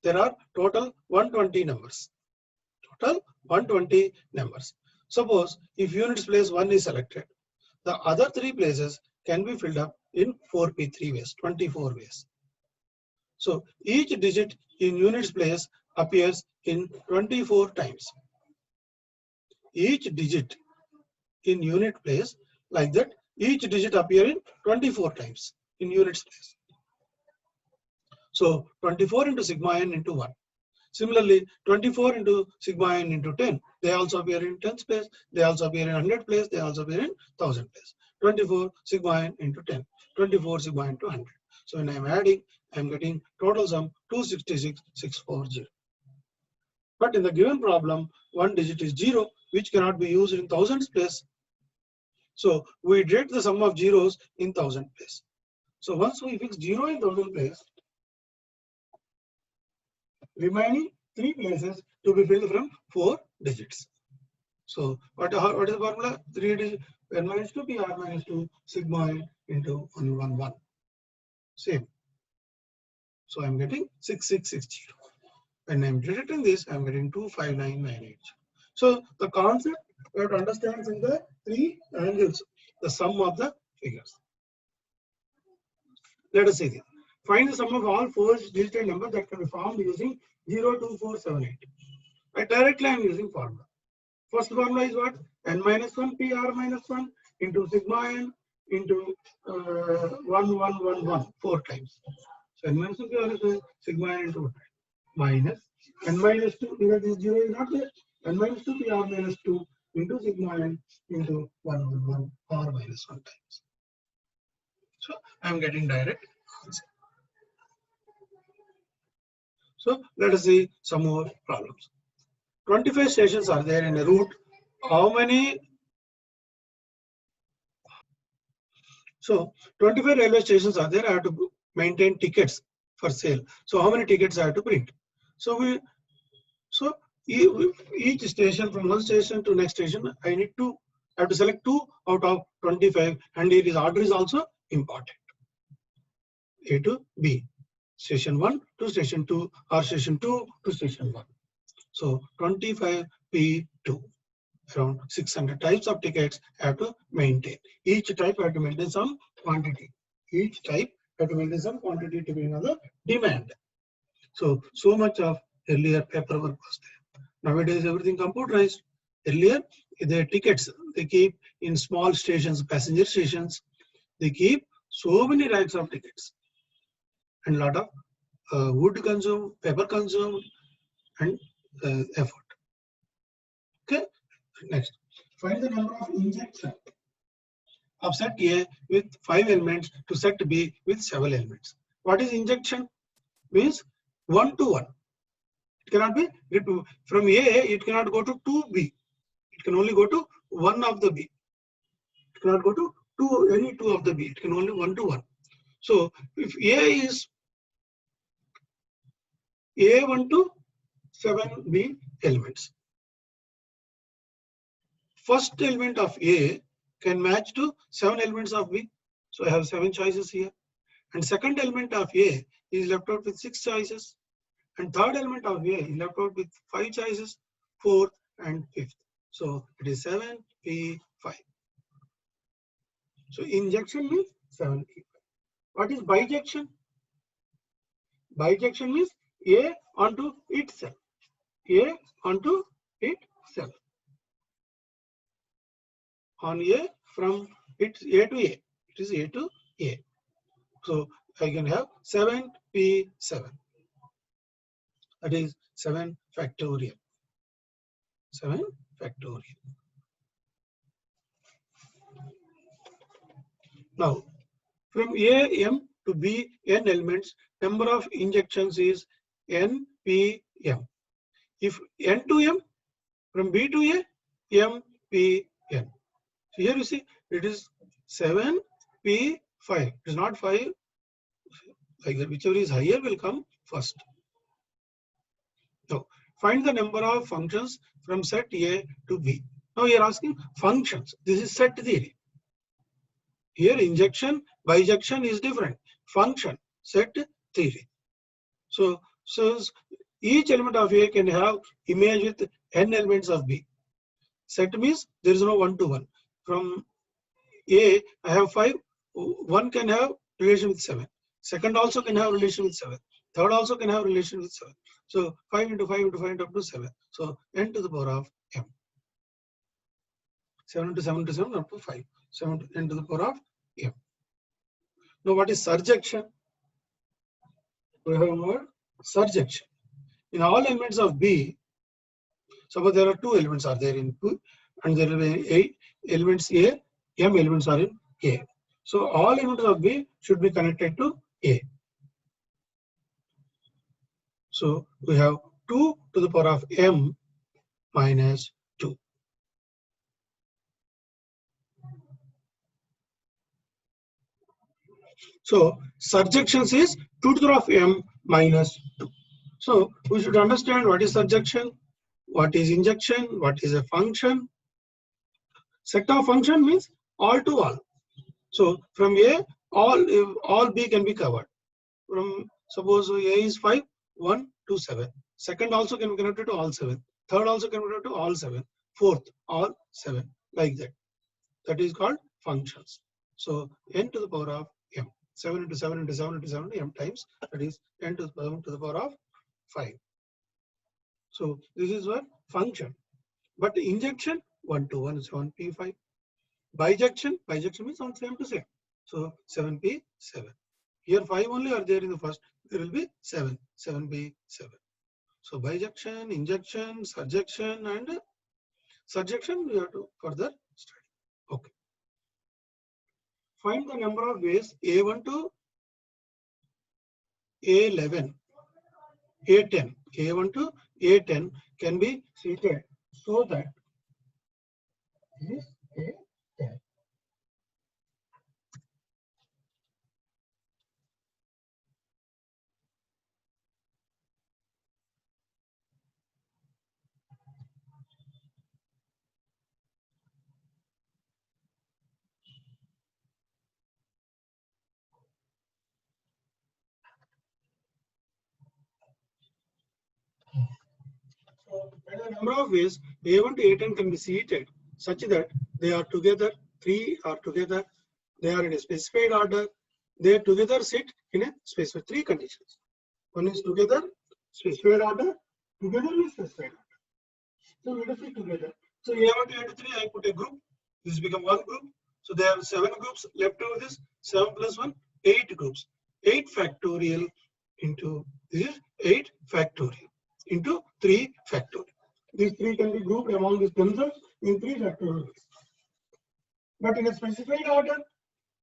[SPEAKER 1] There are total 120 numbers. Total 120 numbers. Suppose if units place 1 is selected, the other 3 places can be filled up in 4p3 ways, 24 ways. So each digit in units place appears in 24 times. Each digit in unit place like that, each digit appear in 24 times in units place. So 24 into sigma n into 1. Similarly, 24 into sigma n into 10, they also appear in 10th place, they also appear in 100 place, they also appear in 1000 place. 24 sigma n into 10, 24 sigma n into 100. So when I am adding, I am getting total sum 266,640. But in the given problem, one digit is 0, which cannot be used in thousands place. So we did the sum of zeros in 1000 place. So once we fix 0 in 1000 place, remaining 3 places to be filled from 4 digits. So what is the formula? 3 digits, n minus 2 p r minus 2 sigma n into 111. Same. So I am getting 6660. When I am deducting this, I am getting 259,980. So the concept we have to understand is in the 3 angles, the sum of the figures. Let us see this. Find the sum of all 4 digital numbers that can be formed using 02478. Right, directly I am using formula. First formula is what? N minus 1 P R minus 1 into sigma n into 1111 4 times. So N minus 1 P R is sigma n into 1 minus N minus 2, because this 0 is not there. N minus 2 P R minus 2 into sigma n into 111 R minus 1 times. So I am getting direct answer. So let us see some more problems. 25 stations are there in a route. How many? So 25 railway stations are there. I have to maintain tickets for sale. So how many tickets I have to print? So each station, from one station to next station, I have to select 2 out of 25, and here is order is also important. A to B, station 1 to station 2, or station 2 to station 1. So 25 P2. around 600 types of tickets have to maintain. Each type have to maintain some quantity. Each type have to maintain some quantity depending on the demand. So much of earlier paperwork was there. Nowadays, everything computerized. Earlier, the tickets they keep in small stations, passenger stations. They keep so many racks of tickets, and lot of wood consumed, paper consumed, and effort. Okay. Next, find the number of injection of set A with 5 elements to set B with 7 elements. What is injection? Means 1 to 1. It cannot be from A, it cannot go to 2B. It can only go to 1 of the B. It cannot go to any 2 of the B. It can only 1 to 1. So if A is A1 to 7B elements. First element of A can match to 7 elements of B. So I have 7 choices here. And second element of A is left out with 6 choices. And third element of A is left out with 5 choices, fourth and fifth. So it is 7P5. So injection means 7P5. What is bijection? Bijection means A onto itself. A onto itself. On A from it's A to A. It is A to A. So I can have 7P7. That is 7 factorial. 7 factorial. Now, from A, M to B, N elements, number of injections is N, P, M. If N to M, from B to A, M, P, N. So here you see, it is 7, P, 5. It is not 5. Like that, whichever is higher will come first. Now, find the number of functions from set A to B. Now, you are asking functions. This is set theory. Here, injection, bijection is different. Function, set theory. So each element of A can have image with n elements of B. Set means there is no 1 to 1. From A, I have 5. One can have relation with 7. Second also can have relation with 7. Third also can have relation with 7. So 5 into 5 into 5 into up to 7. So n to the power of m. 7 into 7 into 7 up to 5. 7 to n to the power of m. Now what is surjection? We have a word surjection. In all elements of B, suppose there are 2 elements are there in B, and there will be 8 elements A, m elements are in A. So all elements of B should be connected to A. So we have 2 to the power of m minus 2. So surjections is 2 to the power of m minus 2. So we should understand what is surjection, what is injection, what is a function. Set of function means all to all. So from A, all B can be covered. From suppose A is 5, 1 to 7. Second also can be connected to all 7. Third also can be connected to all 7. Fourth, all 7. Like that. That is called functions. So n to the power of m. 7 into 7 into 7 into 7 into m times. That is n to the power of 5. So this is what function. But injection 1 to 1 is 7P5. Bijection means on same to same. So 7P7. Here 5 only are there in the first. There will be 7P7. So bijection, injection, surjection, and surjection we have to further study. Okay. Find the number of ways A1 to A11, A10, A1 to A10 can be treated so that this is A10. So and the number of ways A1 to A10 can be seated such that they are together, three are together, they are in a specified order, they together sit in a specified three conditions. One is together, specified order, together is specified order. So let us see together. So A1 to A3, I put a group. This become one group. So there are 7 groups left over this. 7 plus 1, 8 groups. 8 factorial into this is 8 factorial into 3 factorial. These 3 can be grouped among themselves in 3 factorial. But in a specified order,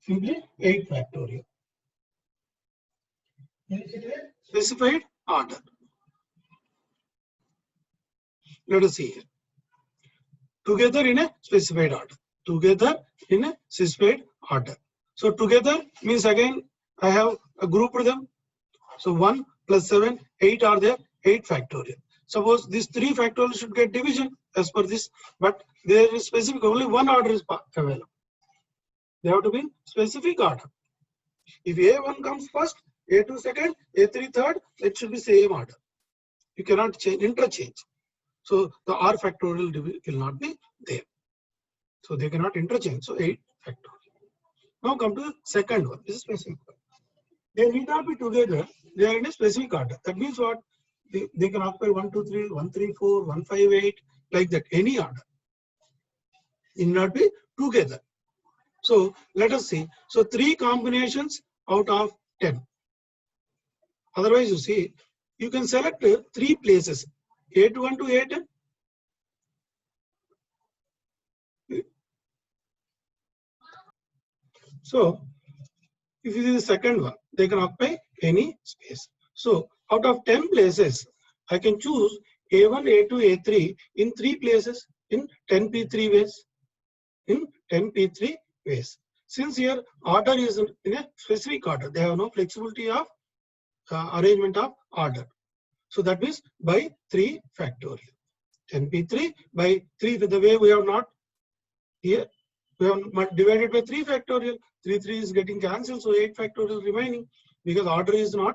[SPEAKER 1] simply 8 factorial. In a specified order. Let us see here. Together in a specified order. Together in a specified order. So together means again I have a group of them. So 1 plus 7, 8 are there, 8 factorial. Suppose these 3 factorial should get division as per this, but there is specific, only one order is available. They have to be in specific order. If A1 comes first, A2 second, A3 third, it should be same order. You cannot change, interchange. So the R factorial will not be there. So they cannot interchange. So 8 factorial. Now come to the second one. This is specific one. They need not be together. They are in a specific order. That means what? They can occupy 1, 2, 3, 1, 3, 4, 1, 5, 8, like that. Any order. It need not be together. So let us see. So 3 combinations out of 10. Otherwise, you see, you can select 3 places. A1 to A10. So if it is the second one, they can occupy any space. So out of 10 places, I can choose A1, A2, A3 in 3 places in 10p3 ways. In 10p3 ways. Since here order is in a specific order, they have no flexibility of arrangement of order. So that means by 3 factorial. 10p3 by 3, the way we have not here, we have divided by 3 factorial. 3 is getting cancelled, so 8 factorial remaining because order is not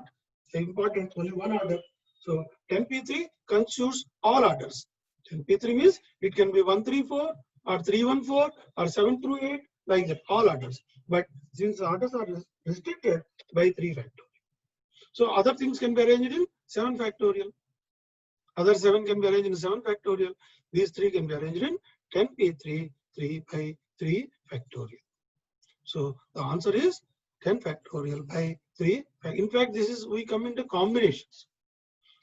[SPEAKER 1] important, only one order. So 10p3 constitutes all orders. 10p3 means it can be 134 or 314 or 7 through 8, like that, all orders. But since orders are restricted by 3 factorial. So other things can be arranged in 7 factorial. Other 7 can be arranged in 7 factorial. These 3 can be arranged in 10p3, 3 by 3 factorial. So the answer is 10 factorial by 3. In fact, this is, we come into combinations.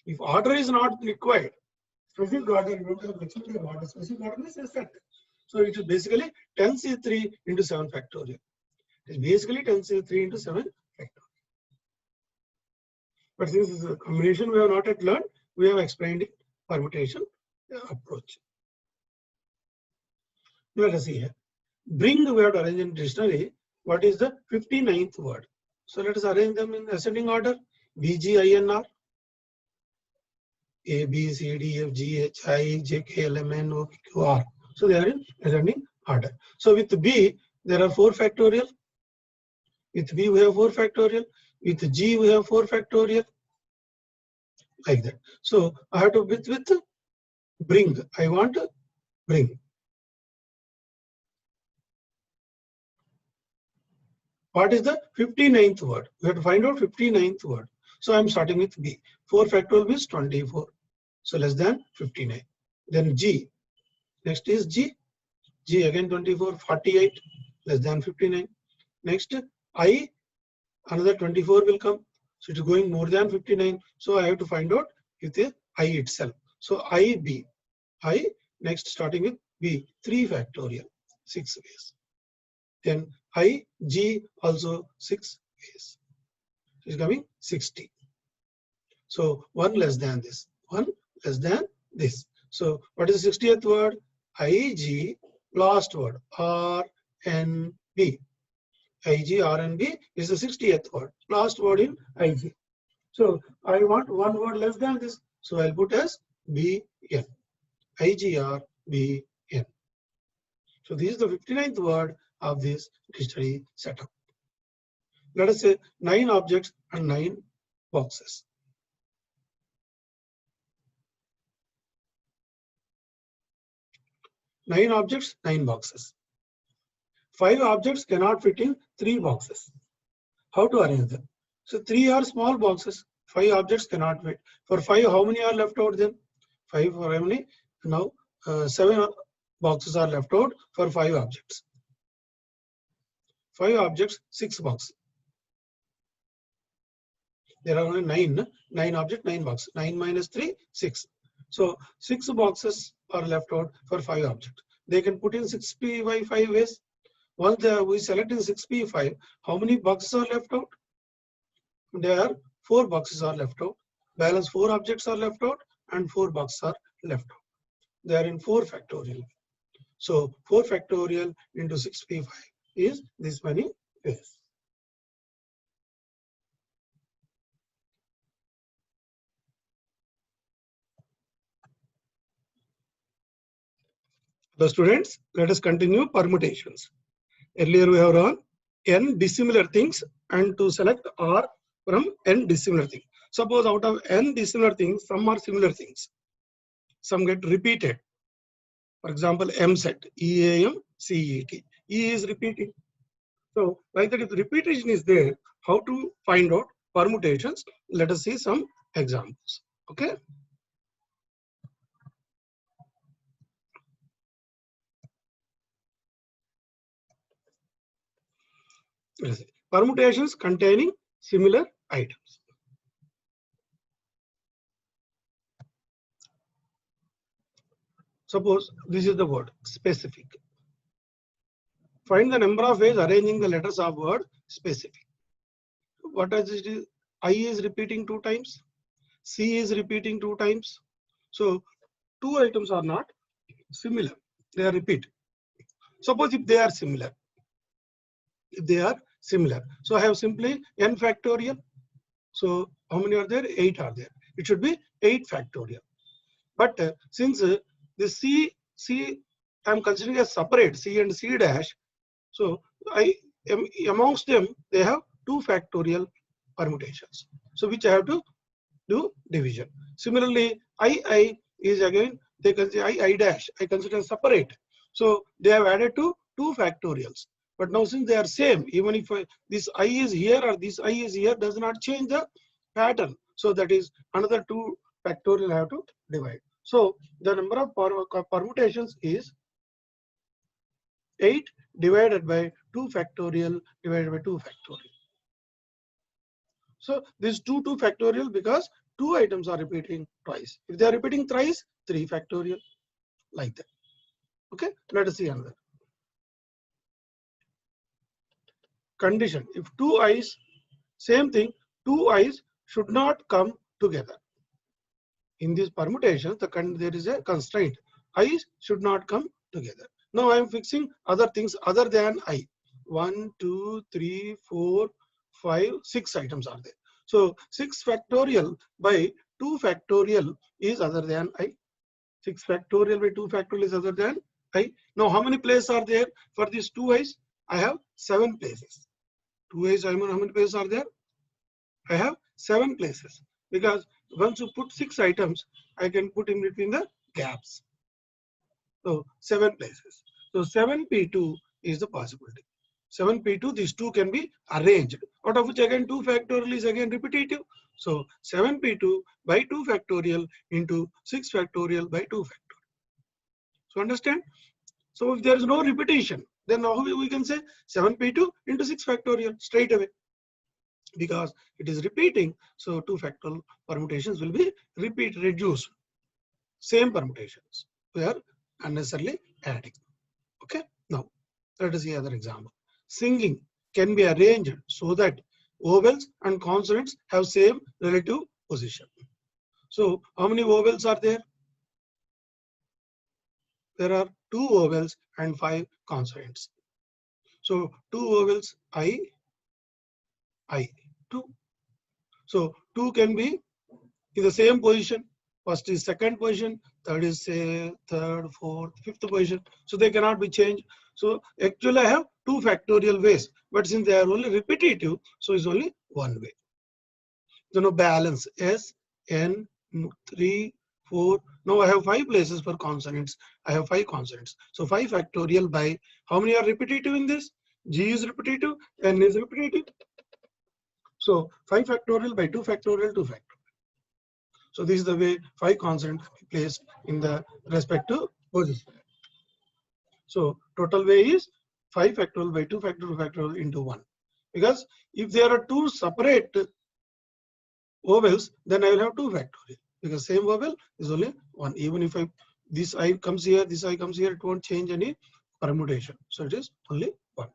[SPEAKER 1] If order is not required, specific order, you don't have flexibility of order, specific order is set. So it is basically 10c3 into 7 factorial. It is basically 10c3 into 7 factorial. But since this is a combination we have not yet learned, we have explained it, permutation approach. Let us see here. Bring, we have to arrange in dictionary. What is the 59th word? So let us arrange them in ascending order. B, G, I, N, R. A, B, C, D, F, G, H, I, J, K, L, M, N, O, Q, R. So they are in ascending order. So with B, there are 4 factorial. With B, we have 4 factorial. With G, we have 4 factorial. Like that. So I have to with bring. I want to bring. What is the 59th word? We have to find out 59th word. So I'm starting with B. 4 factorial means 24. So less than 59. Then G. Next is G. G again 24, 48, less than 59. Next I, another 24 will come. So it is going more than 59. So I have to find out with the I itself. So I, B. I, next starting with B. 3 factorial, 6 ways. Then I, G also 6 ways. It is coming 60. So 1 less than this. 1 less than this. So what is the 60th word? I, G, last word, R, N, B. IG, R, N, B is the 60th word. Last word in IG. So I want one word less than this. So I'll put as B, N. IGR, B, N. So this is the 59th word of this dictionary setup. Let us say 9 objects and 9 boxes. 9 objects, 9 boxes. 5 objects cannot fit in 3 boxes. How to arrange them? So 3 are small boxes. 5 objects cannot fit. For 5, how many are left out then? 5 for how many? Now 7 boxes are left out for 5 objects. 5 objects, 6 boxes. There are only 9 objects, 9 boxes. 9 minus 3, 6. So 6 boxes are left out for 5 objects. They can put in 6p by 5 ways. Once we select in 6p5, how many boxes are left out? There are 4 boxes are left out. Balance 4 objects are left out and 4 boxes are left out. They are in 4 factorial. So 4 factorial into 6p5 is this many ways. The students, let us continue permutations. Earlier we have run n dissimilar things and to select R from n dissimilar things. Suppose out of n dissimilar things, some are similar things. Some get repeated. For example, M set, EAM, CET. E is repeating. So like that, if repetition is there, how to find out permutations? Let us see some examples. Okay. Permutations containing similar items. Suppose this is the word specific. Find the number of ways arranging the letters of word specific. What is it? I is repeating 2 times. C is repeating 2 times. So 2 items are not similar. They are repeat. Suppose if they are similar. If they are similar. So I have simply n factorial. So how many are there? 8 are there. It should be 8 factorial. But since the C I am considering as separate, C and C dash. So amongst them, they have 2 factorial permutations. So which I have to do division. Similarly, I is again, they consider I dash, I consider separate. So they have added to 2 factorials. But now since they are same, even if this I is here or this I is here, does not change the pattern. So that is another 2 factorial I have to divide. So the number of permutations is 8 divided by 2 factorial divided by 2 factorial. So this 2 factorial because 2 items are repeating twice. If they are repeating thrice, 3 factorial, like that. Okay, let us see another. Condition. If 2 i's, same thing, 2 i's should not come together. In this permutation, there is a constraint. I's should not come together. Now I am fixing other things other than I. 1, 2, 3, 4, 5, 6 items are there. So 6 factorial by 2 factorial is other than I. 6 factorial by 2 factorial is other than I. Now how many places are there for these 2 i's? I have 7 places. 2 i's, how many places are there? I have 7 places. Because once you put 6 items, I can put in between the gaps. So 7 places. So 7p2 is the possibility. 7p2, these 2 can be arranged, out of which again 2 factorial is again repetitive. So 7p2 by 2 factorial into 6 factorial by 2 factorial. So understand? So if there is no repetition, then now we can say 7p2 into 6 factorial straight away. Because it is repeating, so 2 factorial permutations will be reduced. Same permutations. We are unnecessarily adding. Okay. Now let us see another example. Singing can be arranged so that vowels and consonants have same relative position. So how many vowels are there? There are 2 vowels and 5 consonants. So 2 vowels I, 2. So 2 can be in the same position. First is second position, third is third, fourth, fifth position. So they cannot be changed. So actually I have 2 factorial ways, but since they are only repetitive, so it's only one way. So now balance S, N, 3, 4, Now I have 5 places for consonants. I have 5 consonants. So 5 factorial by how many are repetitive in this? G is repetitive, N is repetitive. So 5 factorial by 2 factorial, 2 factorial. So this is the way 5 consonants placed in the respective position. So total way is 5 factorial by 2 factorial, 2 factorial into 1. Because if there are 2 separate vowels, then I will have 2 factorial. Because same vowel is only 1. Even if this I comes here, this I comes here, it won't change any permutation. So it is only 1.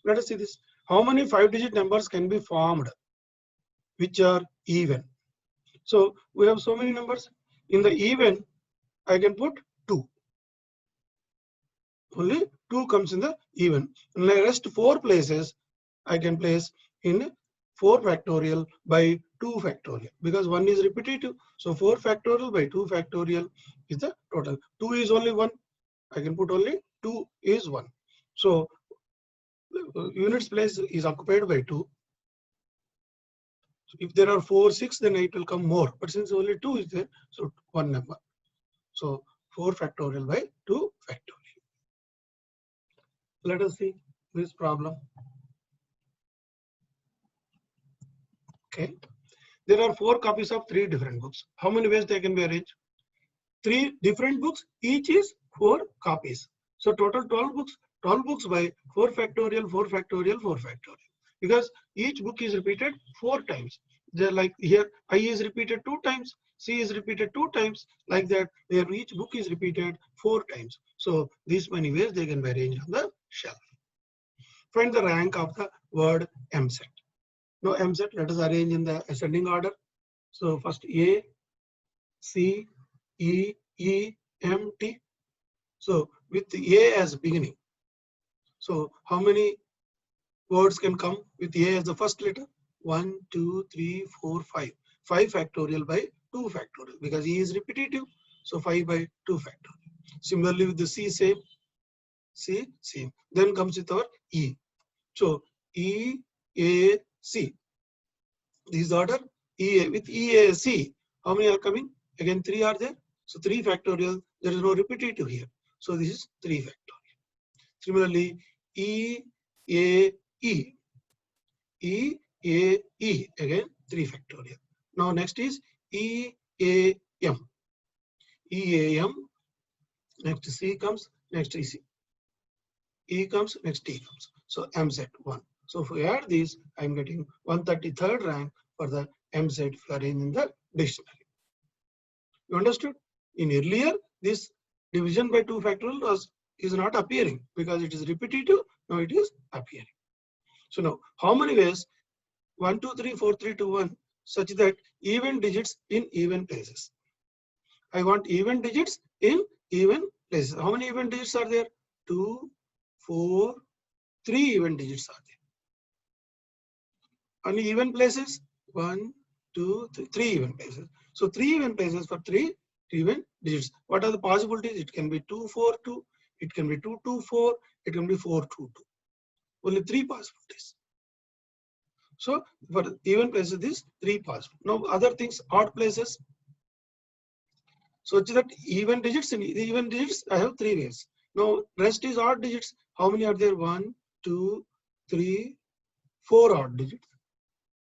[SPEAKER 1] Let us see this. How many 5-digit numbers can be formed which are even? So we have so many numbers. In the even, I can put 2. Only 2 comes in the even. In the rest 4 places, I can place in 4 factorial by 2 factorial because 1 is repetitive. So 4 factorial by 2 factorial is the total. 2 is only 1. I can put only 2 is 1. So units place is occupied by 2. So if there are 4, 6, then it will come more. But since only 2 is there, so 1 number. So 4 factorial by 2 factorial. Let us see this problem. Okay. There are 4 copies of 3 different books. How many ways they can be arranged? 3 different books, each is 4 copies. So total 12 books. 12 books by 4 factorial, 4 factorial, 4 factorial. Because each book is repeated 4 times. They're like here, I is repeated 2 times, C is repeated 2 times, like that, where each book is repeated 4 times. So these many ways they can be arranged on the shelf. Find the rank of the word MZ. Now MZ, let us arrange in the ascending order. So first A, C, E, E, M, T. So with A as beginning. So how many words can come with A as the first letter? 1, 2, 3, 4, 5. 5 factorial by 2 factorial because E is repetitive. So 5 by 2 factorial. Similarly with the C, same. C, same. Then comes with our E. So E, A, C. This is the order. E, with E, A, C. How many are coming? Again 3 are there. So 3 factorial. There is no repetitive here. So this is 3 factorial. Similarly, E, A, E. E, A, E. Again 3 factorial. Now next is E, A, M. E, A, M. Next C comes. Next is E comes. Next T comes. So MZ 1. So if we add these, I'm getting 133rd rank for the MZ if you are in the dictionary. You understood? In earlier, this division by 2 factorial is not appearing because it is repetitive. Now it is appearing. So now, how many ways? 1, 2, 3, 4, 3, 2, 1, such that even digits in even places. I want even digits in even places. How many even digits are there? 2, 4, 3 even digits are there. On even places, 1, 2, 3 even places. So 3 even places for 3 even digits. What are the possibilities? It can be 2, 4, 2. It can be 2, 2, 4. It can be 4, 2, 2. Only 3 possibilities. So for even places, these 3 possible. Now other things, odd places. So that even digits, in even digits, I have 3 ways. Now rest is odd digits. How many are there? 1, 2, 3, 4 odd digits.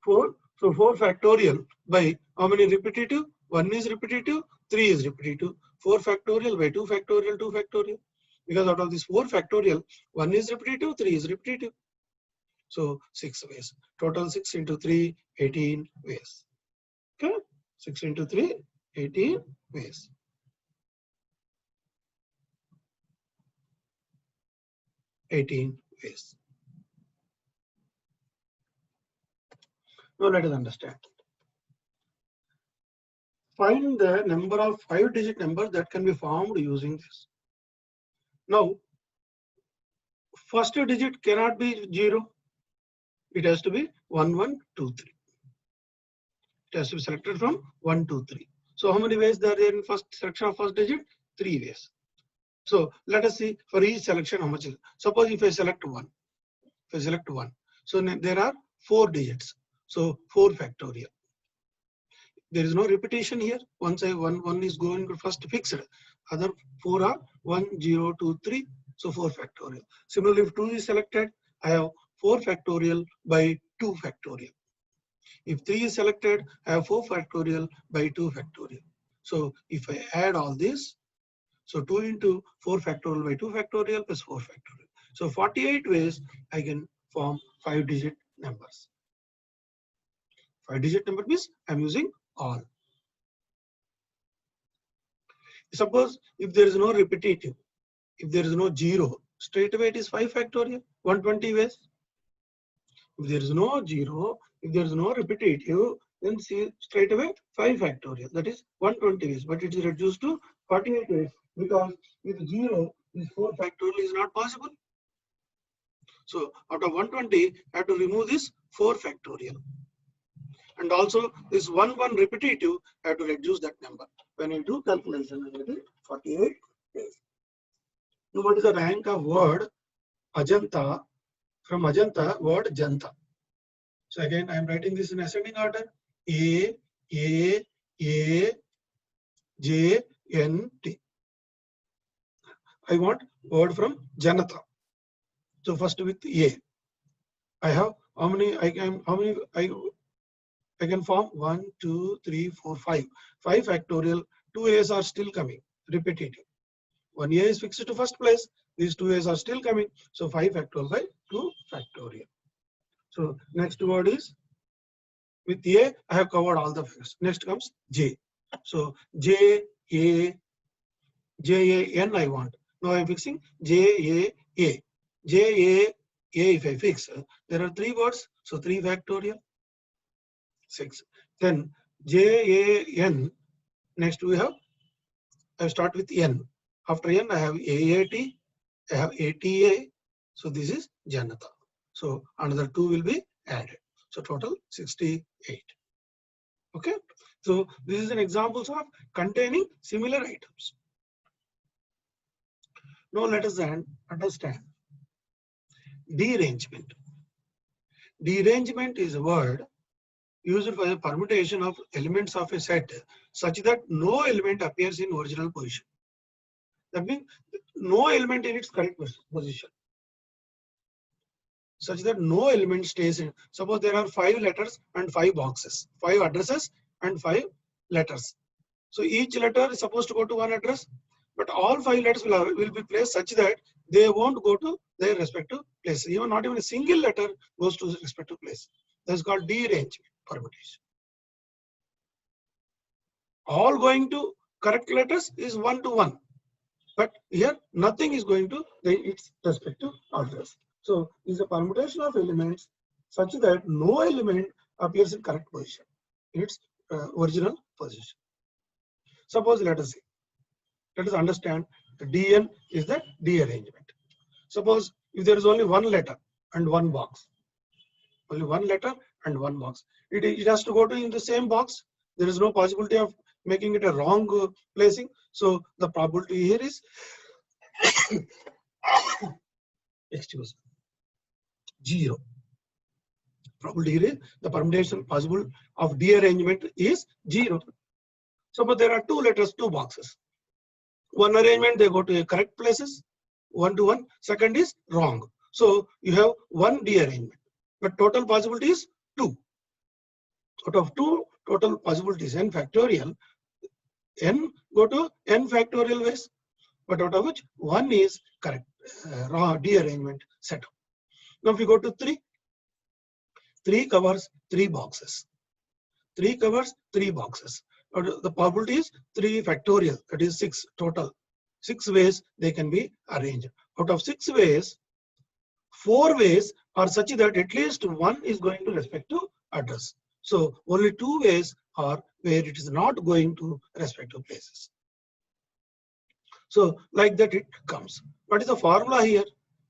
[SPEAKER 1] 4. So 4 factorial by how many repetitive? 1 is repetitive, 3 is repetitive. 4 factorial by 2 factorial, 2 factorial. Because out of this 4 factorial, 1 is repetitive, 3 is repetitive. So 6 ways. Total 6 into 3, 18 ways. Okay? 6 into 3, 18 ways. Now let us understand. Find the number of 5-digit numbers that can be formed using this. Now, first digit cannot be 0. It has to be 1, 1, 2, 3. It has to be selected from 1, 2, 3. So how many ways there are in first selection of first digit? 3 ways. So let us see for each selection how much is. Suppose if I select 1. If I select 1. So there are 4 digits. So 4 factorial. There is no repetition here. Once one is going to first fixed. Other 4 are 1, 0, 2, 3. So 4 factorial. Similarly, if 2 is selected, I have 4 factorial by 2 factorial. If 3 is selected, I have 4 factorial by 2 factorial. So if I add all this, so 2 into 4 factorial by 2 factorial plus 4 factorial. So 48 ways I can form 5-digit numbers. 5-digit number means I'm using all. Suppose if there is no repetitive, if there is no 0, straight away it is 5 factorial, 120 ways. If there is no 0, if there is no repetitive, then see straight away 5 factorial, that is 120 ways, but it is reduced to 48 ways because with 0, this 4 factorial is not possible. So out of 120, I have to remove this 4 factorial. And also this 1 repetitive, I have to reduce that number. When I do calculation, I get 48 ways. Now what is the rank of word Ajanta? From Ajanta, word Janta. So again, I am writing this in ascending order. A, J, N, T. I want word from Janata. So first with A, I have how many? I can form 1, 2, 3, 4, 5. 5 factorial. 2 A's are still coming. Repetitive. 1 A is fixed to first place. These 2 A's are still coming. So 5 factorial by 2 factorial. So next word is with A, I have covered all the figures. Next comes J. So J, A, N I want. Now I am fixing J, A. J, A, if I fix, there are 3 words. So 3 factorial, 6. Then J, A, N. Next we have, I start with N. After N, I have AAT, I have ATA. So this is Janata. So another 2 will be added. So total 68. Okay. So this is an example of containing similar items. Now let us then understand derangement. Derangement is a word used for the permutation of elements of a set such that no element appears in original position. That means no element in its correct position. Such that no element stays in. Suppose there are 5 letters and 5 boxes, 5 addresses and 5 letters. So each letter is supposed to go to one address, but all 5 letters will be placed such that they won't go to their respective place. Even not even a single letter goes to the respective place. That is called derangement permutation. All going to correct letters is 1 to 1, but here nothing is going to its respective address. So this is a permutation of elements such that no element appears in correct position, in its original position. Suppose let us understand the DN is the dearrangement. Suppose if there is only 1 letter and 1 box, only 1 letter and 1 box, it has to go to in the same box. There is no possibility of making it a wrong placing. So the probability here is excuse me, 0. Probability here is the permutation possible of dearrangement is 0. Suppose there are 2 letters, 2 boxes. One arrangement they go to a correct places, 1 to 1. Second is wrong. So you have 1 dearrangement, but total possibility is 2. Out of 2 total possibilities n factorial, n go to n factorial ways, but out of which 1 is correct dearrangement setup. Now if we go to 3, 3 covers 3 boxes. 3 covers 3 boxes. The probability is 3 factorial, that is 6 total. 6 ways they can be arranged. Out of 6 ways, 4 ways are such that at least 1 is going to respective address. So only 2 ways are where it is not going to respective places. So like that it comes. What is the formula here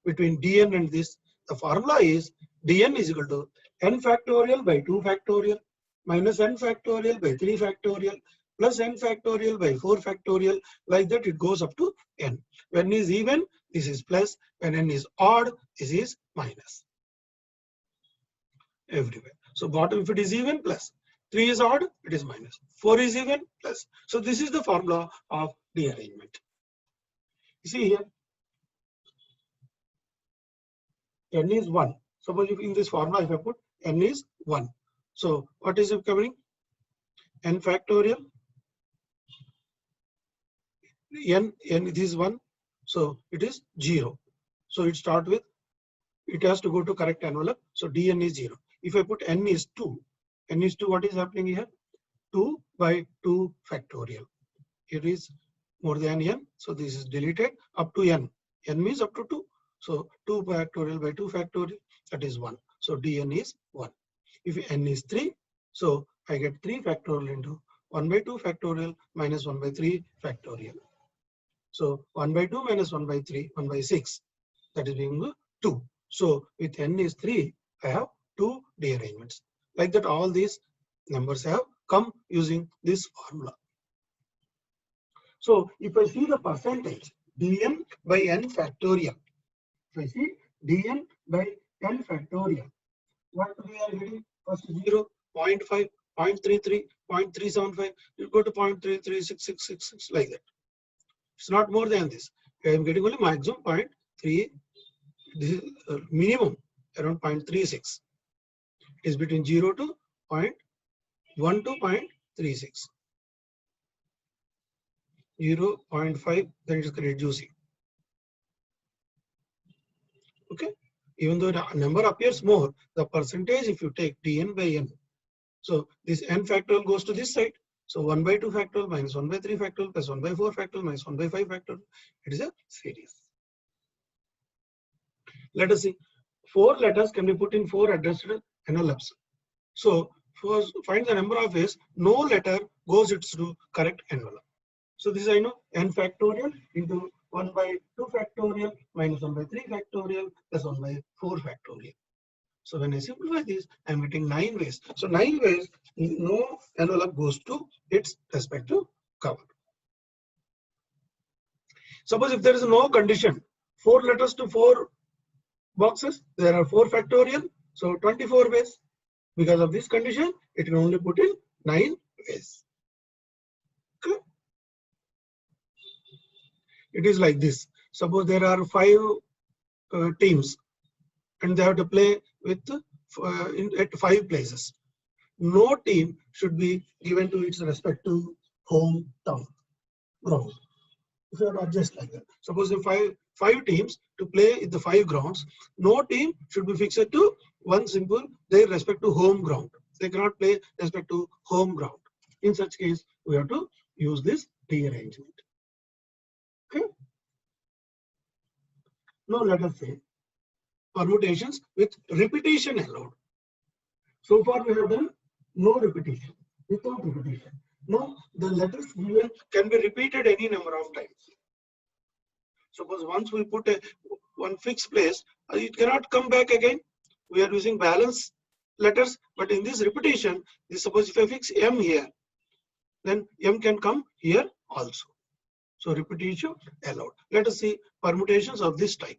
[SPEAKER 1] between Dn and this? The formula is Dn is equal to n factorial by 2 factorial minus n factorial by 3 factorial plus n factorial by 4 factorial. Like that it goes up to n. When n is even, this is plus. When n is odd, this is minus. Everywhere. So bottom if it is even, plus. 3 is odd, it is minus. 4 is even, plus. So this is the formula of rearrangement. You see here, n is 1. Suppose if in this formula, if I put n is 1. So what is it coming? N factorial. N this is 1. So it is 0. So it starts with, it has to go to correct envelope. So dn is 0. If I put n is 2, n is 2, what is happening here? 2 by 2 factorial. It is more than n. So this is deleted up to n. N means up to 2. So 2 factorial by 2 factorial, that is 1. So dn is 1. If n is 3, so I get 3 factorial into 1 by 2 factorial minus 1 by 3 factorial. So 1 by 2 minus 1 by 3, 1 by 6, that is being 2. So with n is 3, I have 2 rearrangements. Like that, all these numbers have come using this formula. So if I see the percentage, dn by n factorial, if I see dn by n factorial, what we are getting? First 0, 0.5, 0.33, 0.375, you go to 0.336666, like that. It's not more than this. I am getting only maximum 0.3. This is minimum around 0.36. It is between 0 to 0.1 to 0.36. 0.5, then it is reducing. Okay. Even though the number appears more, the percentage, if you take dn by n, so this n factorial goes to this side. So 1 by 2 factorial minus 1 by 3 factorial plus 1 by 4 factorial minus 1 by 5 factorial. It is a series. Let us see. 4 letters can be put in 4 addressed envelopes. So first find the number of ways no letter goes into correct envelope. So this I know, n factorial into 1 by 2 factorial minus 1 by 3 factorial plus 1 by 4 factorial. So when I simplify this, I am getting 9 ways. So 9 ways, no envelope goes to its respective cover. Suppose if there is no condition, 4 letters to 4 boxes, there are 4 factorial, so 24 ways. Because of this condition, it can only put in 9 ways. Okay. It is like this. Suppose there are 5 teams and they have to play with at 5 places. No team should be given to its respective hometown ground. If you have to adjust like that. Suppose the 5 teams to play in the 5 grounds, no team should be fixed to one simple their respective home ground. They cannot play respect to home ground. In such case, we have to use this rearrangement. Okay. Now let us say permutations with repetition allowed. So far we have done no repetition, without repetition. Now the letters given can be repeated any number of times. Suppose once we put one fixed place, it cannot come back again. We are using balance letters, but in this repetition, suppose if I fix M here, then M can come here also. So repetition allowed. Let us see permutations of this type.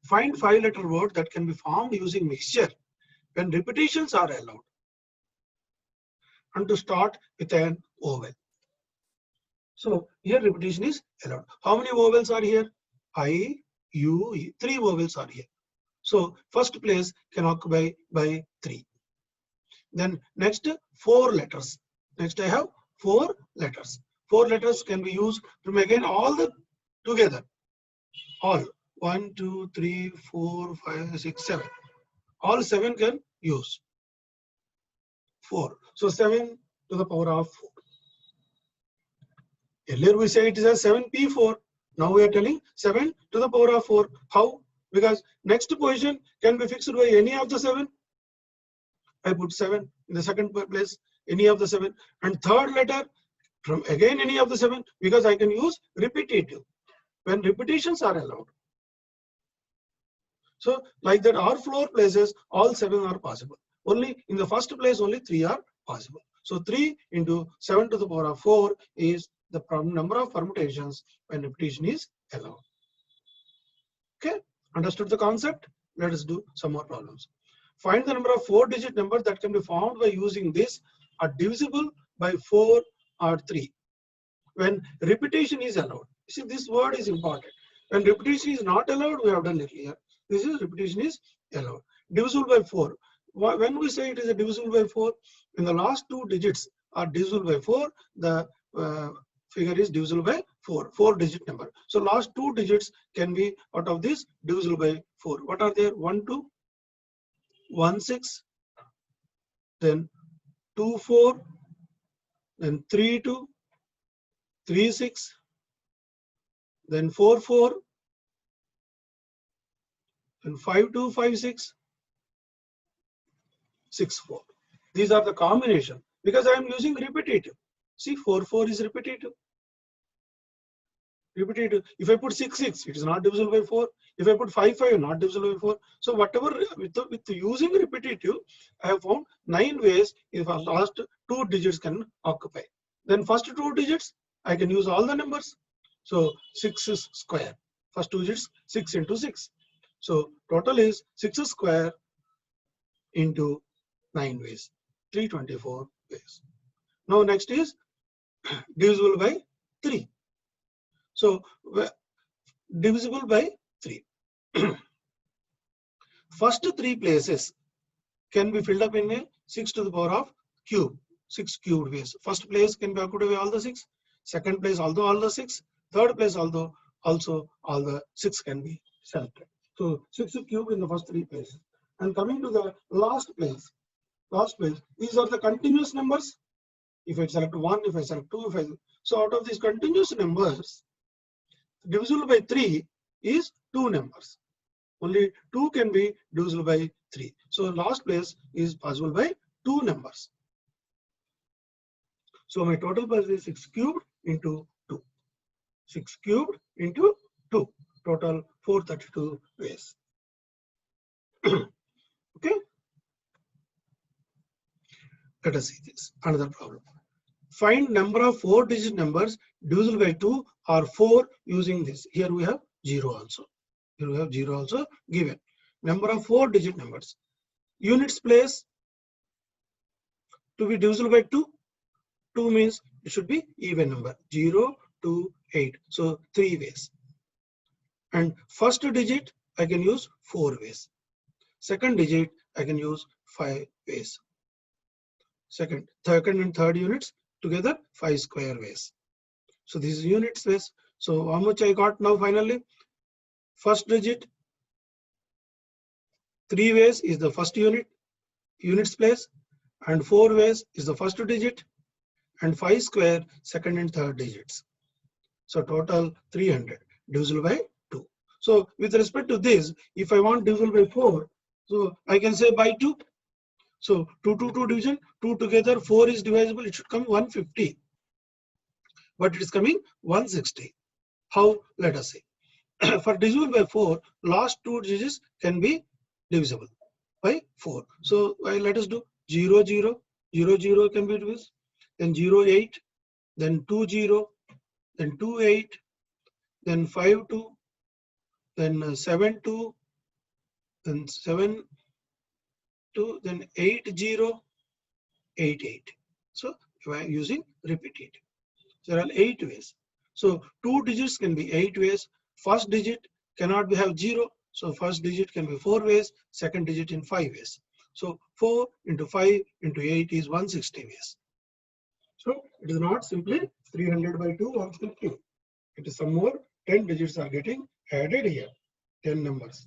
[SPEAKER 1] Find 5-letter word that can be formed using mixture when repetitions are allowed. And to start with an vowel. So here repetition is allowed. How many vowels are here? I, U, E. 3 vowels are here. So first place can occupy by 3. Then next 4 letters. Next I have 4 letters. 4 letters can be used from again all the together. All 1, 2, 3, 4, 5, 6, 7. All 7 can use 4. So 7 to the power of 4. Earlier we said it is a 7p4. Now we are telling 7 to the power of 4. How? Because next position can be fixed by any of the 7. I put 7 in the second place, any of the 7. And third letter from again any of the 7, because I can use repetitive when repetitions are allowed. So like that, our floor places all 7 are possible. Only in the first place only 3 are possible. So 3 into 7 to the power of 4 is the number of permutations when repetition is allowed. Okay, understood the concept? Let us do some more problems. Find the number of 4-digit numbers that can be found by using this are divisible by 4 or 3. When repetition is allowed. See, this word is important. When repetition is not allowed, we have done earlier. This is repetition is allowed. Divisible by 4. When we say it is a divisible by 4, when the last 2 digits are divisible by 4, the figure is divisible by 4, 4-digit number. So last 2 digits can be out of this divisible by 4. What are there? 1 2, 1 6, then 2 4, then 3 2, 3 6, then 4 4, then 5 2 5 6, 6 4. These are the combination because I am using repetitive. See, 4 4 is repetitive. Repetitive. If I put 6 6, it is not divisible by 4. If I put 5 5, not divisible by 4. So whatever with using repetitive, I have found 9 ways if our last 2 digits can occupy. Then first 2 digits, I can use all the numbers. So 6 is square. First 2 digits, 6 into 6. So total is 6 square into 9 ways, 324 ways. Now next is divisible by 3. So divisible by 3. First 3 places can be filled up in a 6 to the power of cube, 6 cubed ways. First place can be occupied by all the 6. Second place although all the 6. Third place although also all the 6 can be selected. So 6 cubed in the first 3 places. And coming to the last place, these are the continuous numbers. If I select 1, if I select 2, so out of these continuous numbers, divisible by 3 is 2 numbers. Only 2 can be divisible by 3. So last place is possible by 2 numbers. So my total place is 6 cubed into 2. 6 cubed into 2. Total 432 ways. Okay. Let us see this. Another problem. Find number of 4-digit numbers divisible by 2 or 4 using this. Here we have 0 also. Here we have 0 also given. Number of 4-digit numbers. Units place to be divisible by 2. 2 means it should be even number. 0, 2, 8. So 3 ways. And first digit I can use 4 ways. Second digit I can use 5 ways. Second and third units together 5 square ways. So this is units ways. So how much I got now finally? First digit 3 ways is the first units place, and 4 ways is the first digit, and 5 square second and third digits. So total 300 divisible by 2. So with respect to this, if I want divisible by 4, so I can say by 2. So 2 division, 2 together, 4 is divisible, it should come 150. But it is coming 160. How? Let us see. For divisible by 4, last 2 digits can be divisible by 4. So let us do 0 0, 0 0 can be divisible, then 0 8, then 2 0, then 2 8, then 5 2, then 7 2, then 7 2, then 8 0, 8 8. So we are using repeated. There are 8 ways. So 2 digits can be 8 ways. First digit cannot have 0. So first digit can be 4 ways. Second digit in 5 ways. So 4 into 5 into 8 is 160 ways. So it is not simply 300 by 2 150. It is some more 10 digits are getting added here. 10 numbers.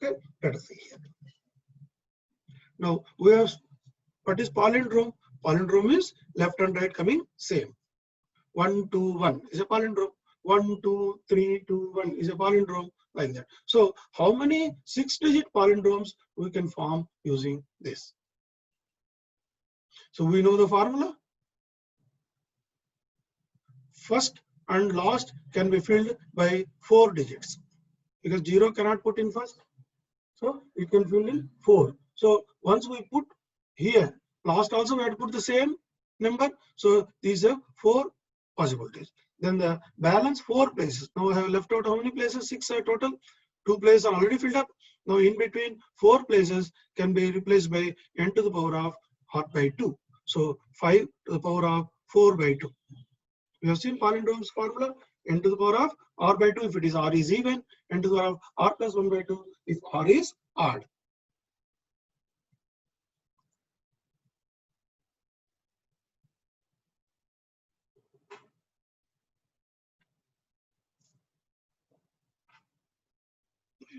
[SPEAKER 1] Okay, let us see here. Now we have what is palindrome? Palindrome is left and right coming same. 1 2 1 is a palindrome. 1 2 3 2 1 is a palindrome, like that. So how many 6-digit palindromes we can form using this? So we know the formula. First and last can be filled by 4 digits because 0 cannot put in first. So it can fill in 4. So once we put here, last also we have to put the same number. So these are 4 possibilities. Then the balance 4 places. Now I have left out how many places? 6 are total. 2 places are already filled up. Now in between 4 places can be replaced by n to the power of r by 2. So 5 to the power of 4 by 2. We have seen palindrome's formula, n to the power of r by 2 if it is r is even, n to the power of r plus 1 by 2 if r is odd.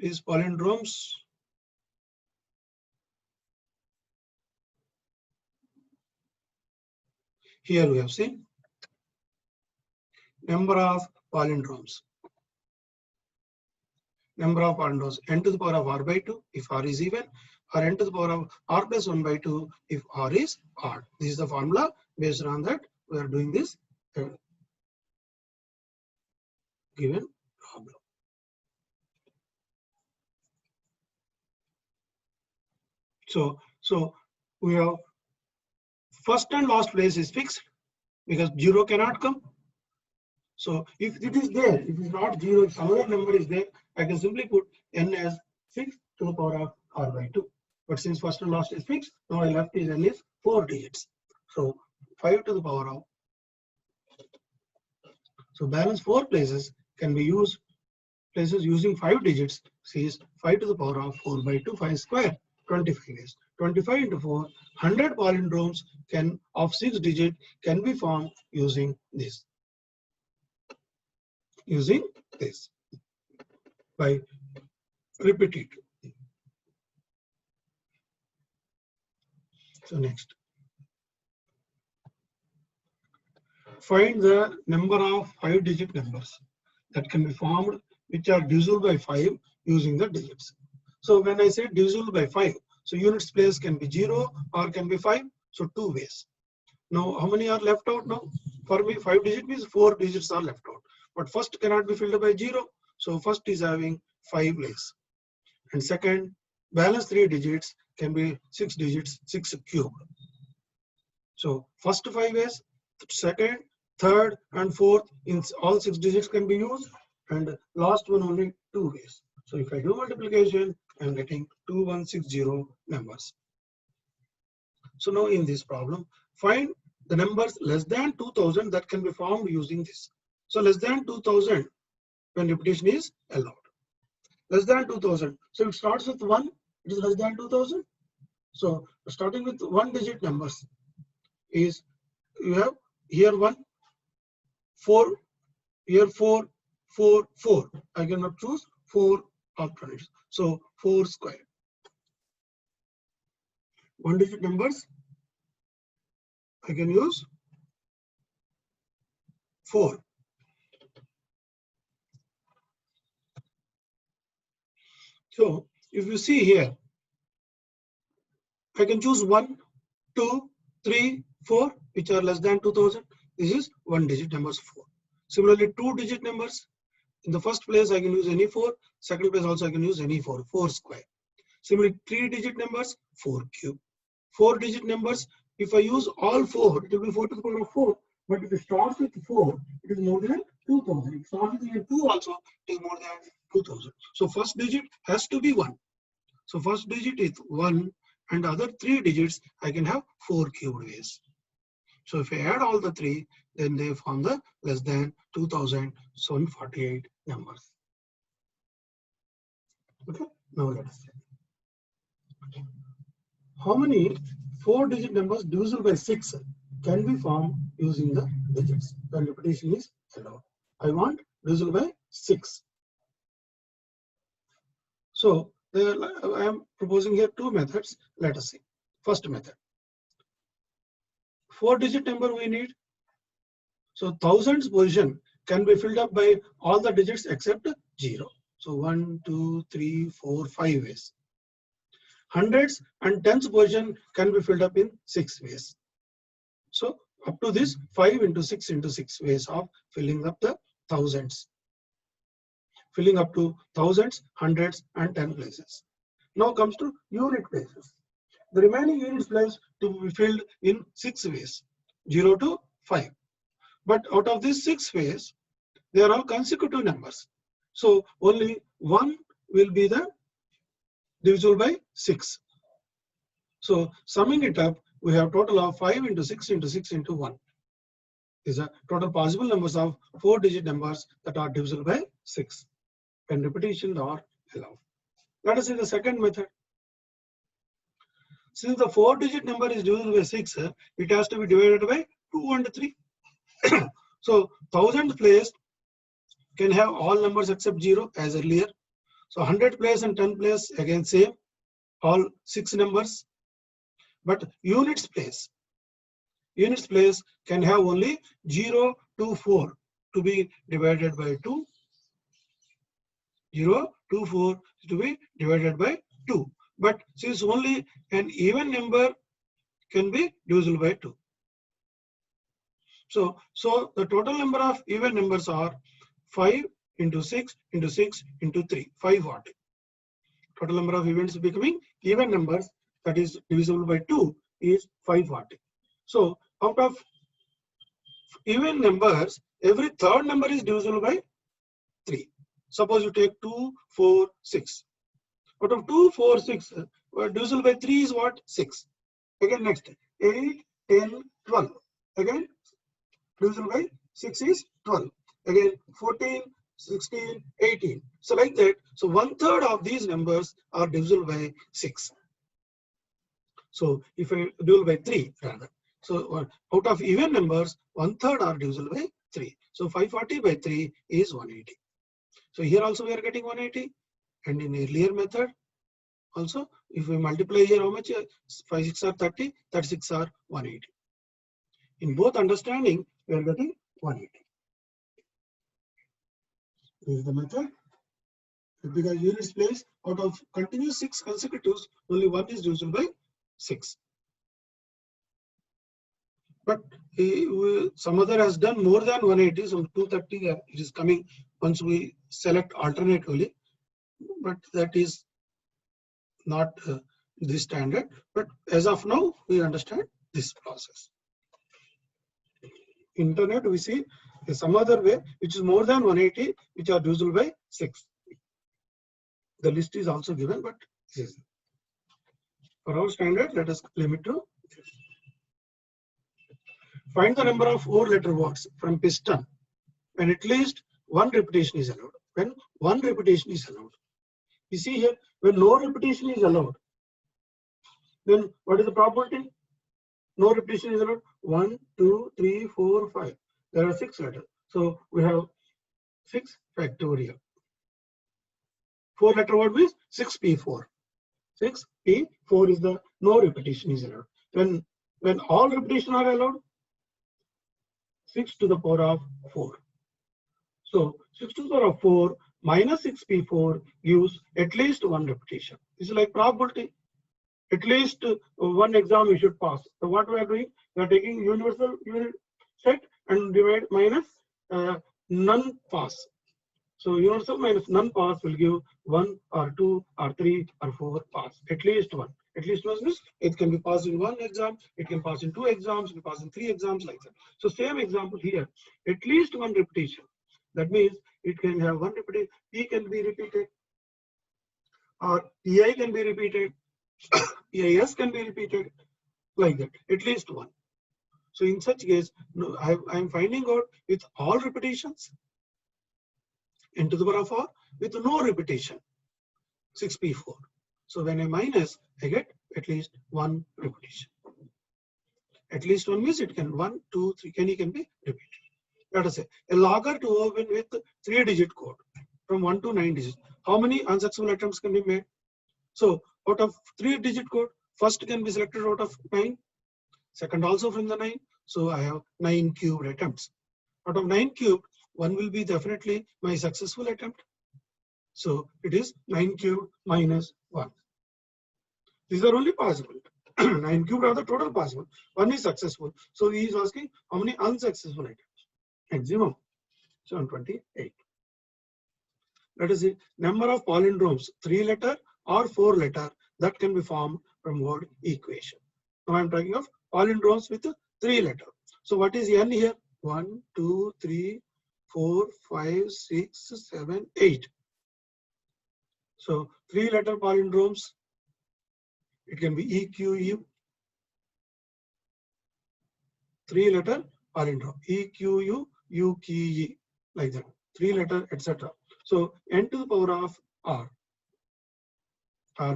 [SPEAKER 1] Is palindromes. Here we have seen number of palindromes. Number of palindromes n to the power of r by 2 if r is even, or n to the power of r plus 1 by 2 if r is odd. This is the formula. Based on that, we are doing this given problem. So we have first and last place is fixed because 0 cannot come. So if it is there, if it is not 0, if some other number is there, I can simply put n as 6 to the power of r by 2. But since first and last is fixed, now I left is n is 4 digits. So 5 to the power of. So balance 4 places can be used places using 5 digits. C is 5 to the power of 4 by 2, 5 square, 25 is 25 into 4. 100 palindromes can of 6 digit can be formed using this. Using this by repeat it. So next, find the number of 5-digit numbers that can be formed which are divisible by 5 using the digits. So when I say divisible by 5, so units place can be 0 or can be 5. So 2 ways. Now how many are left out now? For me 5 digit means 4 digits are left out. But first cannot be filled by 0. So first is having 5 ways. And second, balance 3 digits can be 6 digits, 6 cubed. So first 5 ways, second, third and fourth in all 6 digits can be used, and last one only 2 ways. So if I do multiplication, I am getting 2160 numbers. So now in this problem, find the numbers less than 2000 that can be formed using this. So less than 2000 when repetition is allowed. Less than 2000. So it starts with 1, it is less than 2000. So starting with 1 digit numbers is, you have here 1, 4, here 4, 4, 4. I cannot choose 4 alternatives. So 4 square. 1 digit numbers, I can use 4. So if you see here, I can choose 1, 2, 3, 4, which are less than 2000. This is 1 digit numbers 4. Similarly, 2 digit numbers, in the first place I can use any 4, second place also I can use any 4, 4 square. Similarly, 3 digit numbers, 4 cube. 4 digit numbers, if I use all 4, it will be 4 to the power of 4. But if it starts with 4, it is more than 2000. If it starts with 2 also, it is more than 2000. So first digit has to be 1. So first digit is 1, and other 3 digits I can have 4 cubed ways. So if I add all the 3, then they form the less than 2748 numbers. Okay, now let us see. How many 4-digit numbers divisible by 6 can be formed using the digits when repetition is allowed? I want divisible by 6. So I am proposing here 2 methods. Let us see. First method. 4-digit number we need. So thousands position can be filled up by all the digits except 0. So 1, 2, 3, 4, 5 ways. Hundreds and tens position can be filled up in 6 ways. So up to this 5 into 6 into 6 ways of filling up the thousands. Filling up to thousands, hundreds and 10 places. Now comes to unit places. The remaining units place to be filled in 6 ways, 0 to 5. But out of these 6 ways, they are all consecutive numbers. So only one will be the divisible by 6. So summing it up, we have total of 5 into 6 into 6 into 1. These are total possible numbers of 4-digit numbers that are divisible by 6. And repetitions are allowed. Let us see the second method. Since the 4-digit number is divisible by 6, it has to be divided by 2 and 3. So 1000 place can have all numbers except 0 as earlier. So 100 place and 10 place again same, all 6 numbers. But units place can have only 0 to 4 to be divided by 2. 0 to 4 to be divided by 2. But since only an even number can be divisible by 2. So the total number of even numbers are 5 into 6 into 6 into 3, 540. Total number of events becoming even numbers, that is divisible by 2, is 540. So out of even numbers, every third number is divisible by 3. Suppose you take 2, 4, 6. Out of 2, 4, 6, divisible by 3 is what? 6. Again next, 8, 10, 12. Again, divisible by 6 is 12. Again, 14, 16, 18. So like that. So 1/3 of these numbers are divisible by 6. So if I divisible by 3 rather. So out of even numbers, 1/3 are divisible by 3. So 540 by 3 is 180. So here also we are getting 180. And in earlier method also, if we multiply here, how much? 5 6 are 30, 36 are 180. In both understanding, we are getting 180. This is the method. Because units place, out of continuous 6 consecutives, only one is divisible by 6. But some other has done more than 180, so 230 it is coming once we select alternatively. But that is not the standard. But as of now, we understand this process. Internet, we see some other way which is more than 180, which are divisible by 6. The list is also given, but this is for our standard. Let us limit to this. Find the number of 4-letter words from piston when at least one repetition is allowed. When one repetition is allowed. You see here, when no repetition is allowed, then what is the probability? No repetition is allowed. 1, 2, 3, 4, 5. There are 6 letters. So we have 6 factorial. 4-letter word means 6p4. 6p4 is the no repetition is allowed. When all repetition are allowed, 6 to the power of 4. So 6 to the power of 4 minus 6p4 gives at least one repetition. This is like probability. At least one exam you should pass. So what we are doing? We are taking universal unit set and divide minus none pass. So universal minus none pass will give 1 or 2 or 3 or 4 pass. At least one. At least one means it can be passed in one exam, it can pass in 2 exams, it can pass in 3 exams, like that. So same example here. At least one repetition. That means it can have one repetition. P can be repeated, or PI can be repeated, PIS can be repeated, like that. At least one. So in such case, I am finding out with all repetitions, n to the power of 4 with no repetition, 6p4. So when I minus, I get at least one repetition. At least one means it can 1, 2, 3, can be repeated. Let us say a logger to open with 3-digit code from 1 to 9 digits. How many unsuccessful attempts can be made? So out of 3-digit code, first can be selected out of 9, second also from the 9. So I have 9 cubed attempts. Out of 9 cubed, one will be definitely my successful attempt. So it is 9 cubed minus 1. These are only possible. 9 cubed are the total possible. One is successful. So he is asking how many unsuccessful attempts. Maximum 728. Let us see number of palindromes, 3-letter or 4-letter, that can be formed from word equation. Now I am talking of palindromes with 3-letter. So what is n here? 1, 2, 3, 4, 5, 6, 7, 8. So 3-letter palindromes It can be EQU, 3-letter palindrome, EQU, UQE, like that, 3-letter, etc. So n to the power of r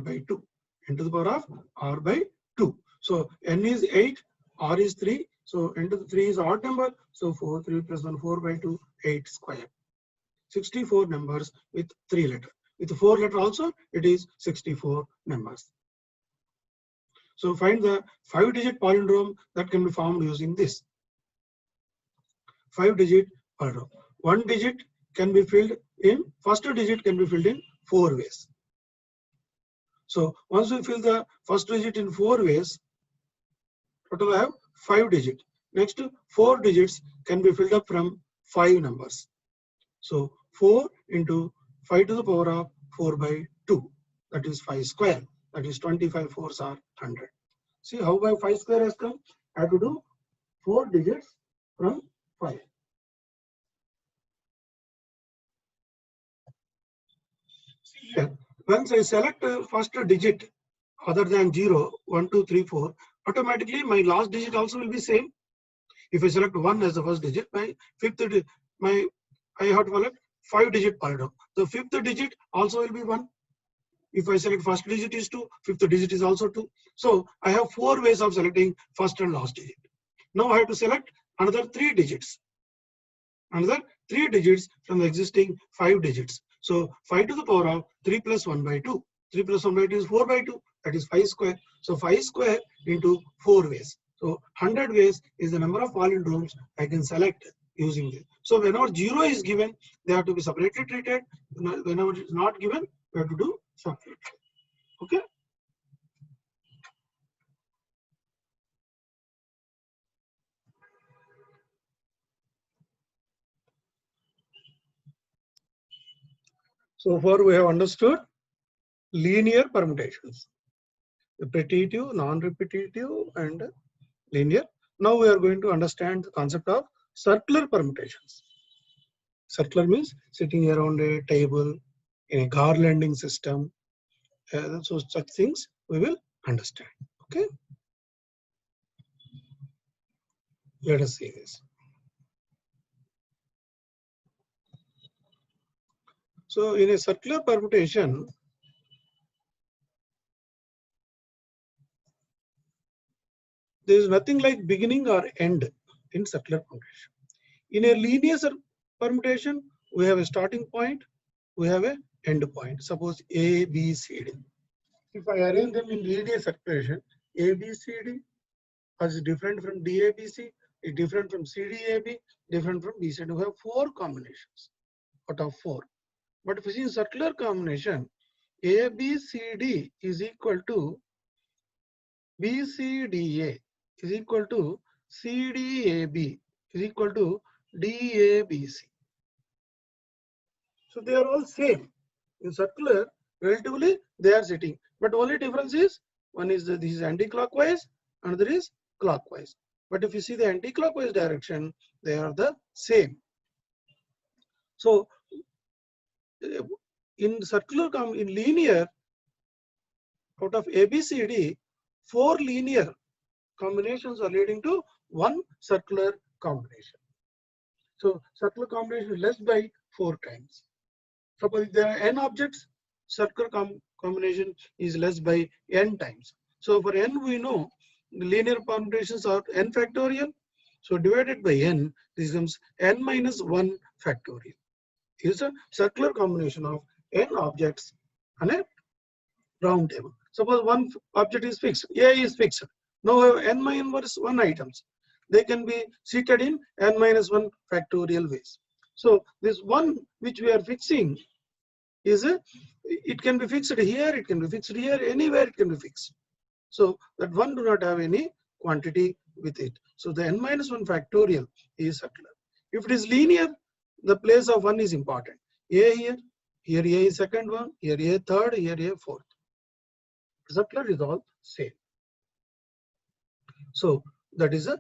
[SPEAKER 1] by 2, n to the power of r by 2. So n is 8, r is 3. So n to the 3 is odd number. So 4, 3 plus 1, 4 by 2, 8 square. 64 numbers with 3-letter. With 4-letter also, it is 64 numbers. So find the 5-digit palindrome that can be formed using this. 5-digit palindrome. One digit can be filled in, first digit can be filled in 4 ways. So once we fill the first digit in 4 ways, total I have 5 digits. Next, 4 digits can be filled up from 5 numbers. So 4 into 5 to the power of 4 by 2, that is 5 square. That is 25 4s are 100. See how by 5 square has come? I have to do 4 digits from 5. Here, once I select first digit other than 0, 1, 2, 3, 4, automatically my last digit also will be same. If I select 1 as the first digit, my fifth I have to select 5-digit palindrome. The 5th digit also will be 1. If I select first digit is 2, 5th digit is also 2. So I have 4 ways of selecting first and last digit. Now I have to select another 3 digits. Another 3 digits from the existing 5 digits. So 5 to the power of 3 plus 1 by 2. 3 plus 1 by 2 is 4 by 2. That is 5 square. So 5 square into 4 ways. So 100 ways is the number of palindromes I can select using this. So whenever 0 is given, they have to be separately treated. Whenever it is not given, we have to do separately. Okay. So far we have understood linear permutations, repetitive, non-repetitive, and linear. Now we are going to understand the concept of circular permutations. Circular means sitting around a table in a garlanding system. So such things we will understand. Okay. Let us see this. So in a circular permutation, there is nothing like beginning or end in circular permutation. In a linear permutation, we have a starting point, we have a end point. Suppose A, B, C, D. If I arrange them in linear circulation, A, B, C, D is different from D, A, B, C, is different from C, D, A, B, different from B, C, D. We have 4 combinations out of 4. But if you see circular combination, A, B, C, D is equal to B, C, D, A is equal to C, D, A, B is equal to D, A, B, C. So they are all same. In circular, relatively they are sitting. But only difference is, one is this is anti-clockwise, another is clockwise. But if you see the anti-clockwise direction, they are the same. So in circular, in linear, out of ABCD, 4 linear combinations are leading to 1 circular combination. So circular combination is less by 4 times. Suppose there are n objects, circular combination is less by n times. So for n, we know the linear permutations are n factorial. So divided by n, this becomes n minus 1 factorial. It is a circular combination of n objects on a round table. Suppose one object is fixed, A is fixed. Now we have n minus 1 items. They can be seated in n minus 1 factorial ways. So this one which we are fixing is it can be fixed here, it can be fixed here, anywhere it can be fixed. So that one do not have any quantity with it. So the n minus 1 factorial is circular. If it is linear, the place of 1 is important. A here, here A is second one, here A third, here A fourth. Circular is all same. So that is a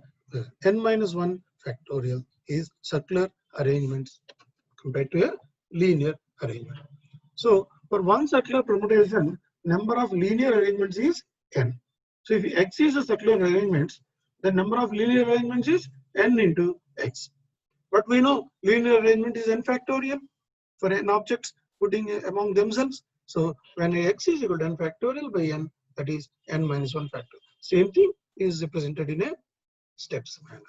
[SPEAKER 1] n minus 1 factorial is circular arrangements compared to a linear arrangement. So for one circular permutation, number of linear arrangements is n. So if x is a circular arrangements, the number of linear arrangements is n into x. But we know linear arrangement is n factorial for n objects putting among themselves. So when x is equal to n factorial by n, that is n minus 1 factorial. Same thing is represented in a steps manner.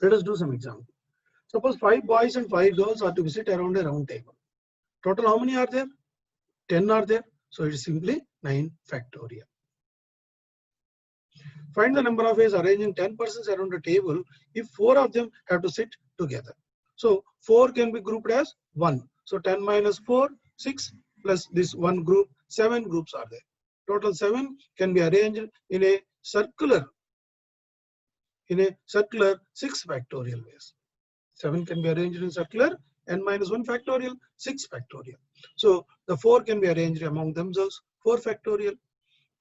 [SPEAKER 1] Let us do some example. Suppose 5 boys and 5 girls are to sit around a round table. Total how many are there? 10 are there. So it is simply 9 factorial. Find the number of ways arranging 10 persons around a table if 4 of them have to sit together. So 4 can be grouped as 1. So 10 minus 4, 6 plus this one group, 7 groups are there. Total 7 can be arranged in a circular 6 factorial ways. 7 can be arranged in circular n minus 1 factorial, 6 factorial. So the 4 can be arranged among themselves, 4 factorial.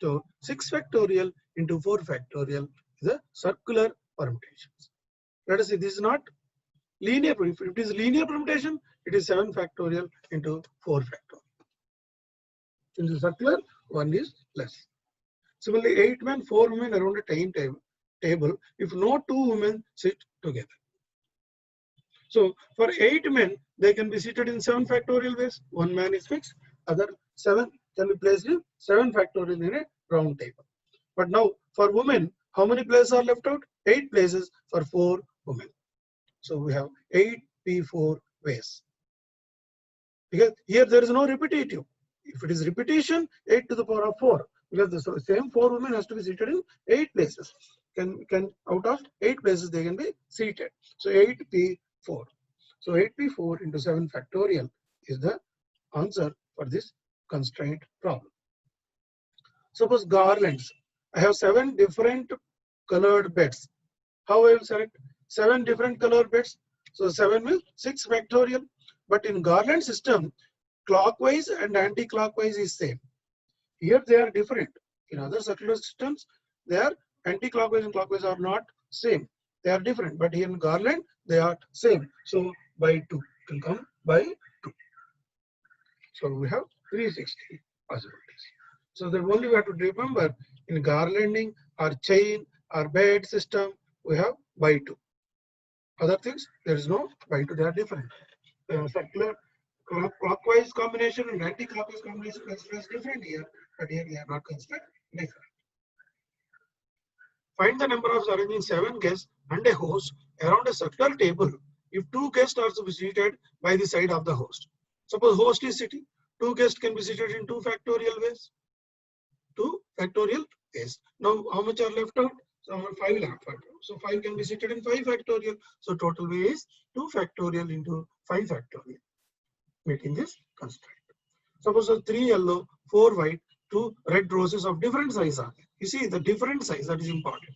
[SPEAKER 1] So 6 factorial into 4 factorial is a circular permutations. Let us see, this is not linear. If it is linear permutation, it is 7 factorial into 4 factorial. In the circular, 1 is less. Similarly, 8 men, 4 women around a table if no 2 women sit together. So for 8 men, they can be seated in 7 factorial ways. 1 man is fixed, other 7 can be placed in 7 factorial in a round table. But now for women, how many places are left out? 8 places for 4 women. So we have 8p4 ways. Because here there is no repetitive. If it is repetition, 8 to the power of 4. Because the same 4 women has to be seated in 8 places. Can out of 8 places they can be seated. So 8p4. So 8p4 into 7 factorial is the answer for this constraint problem. Suppose garlands. I have 7 different colored beds. How I will select 7 different colored beds? So 7 will 6 factorial. But in garland system, clockwise and anti-clockwise is same. Here they are different. In other circular systems, they are anti-clockwise and clockwise are not same. They are different. But here in garland, they are same. So by 2 it will come by 2. So we have 360 possibilities. So the only we have to remember in garlanding or chain or bed system, we have by 2. Other things, there is no by 2, they are different. Circular clockwise combination and anti-clockwise combination is different here, but here they are not considered different. Find the number of arranging 7 guests and a host around a circular table if 2 guests are to be seated by the side of the host. Suppose host is sitting, 2 guests can be seated in 2 factorial ways. 2 factorial ways. Now how much are left out? So 5 left out. So 5 can be seated in 5 factorial. So total way is 2 factorial into 5 factorial, meeting this constraint. Suppose 3 yellow, 4 white, 2 red roses of different size are there. You see the different size, that is important.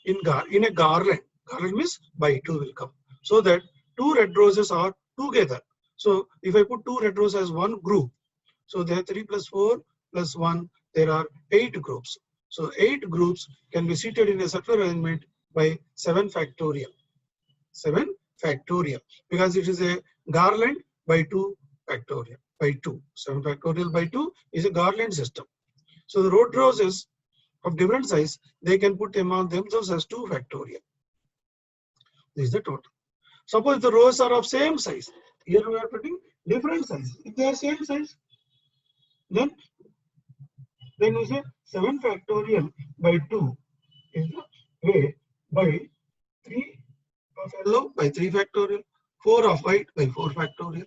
[SPEAKER 1] In a garland means by 2 will come. So that 2 red roses are together. So if I put 2 red roses as one group, so there are 3 plus 4 plus 1, there are 8 groups. So 8 groups can be seated in a circular arrangement by 7 factorial. 7 factorial, because it is a garland by 2 factorial. By 2. 7 factorial by 2 is a garland system. So the red roses of different size, they can put among themselves as 2 factorial. This is the total. Suppose the rows are of same size. Here we are putting different size. If they are same size, then we say 7 factorial by 2 is the way by 3 of yellow by 3 factorial, 4 of white by 4 factorial,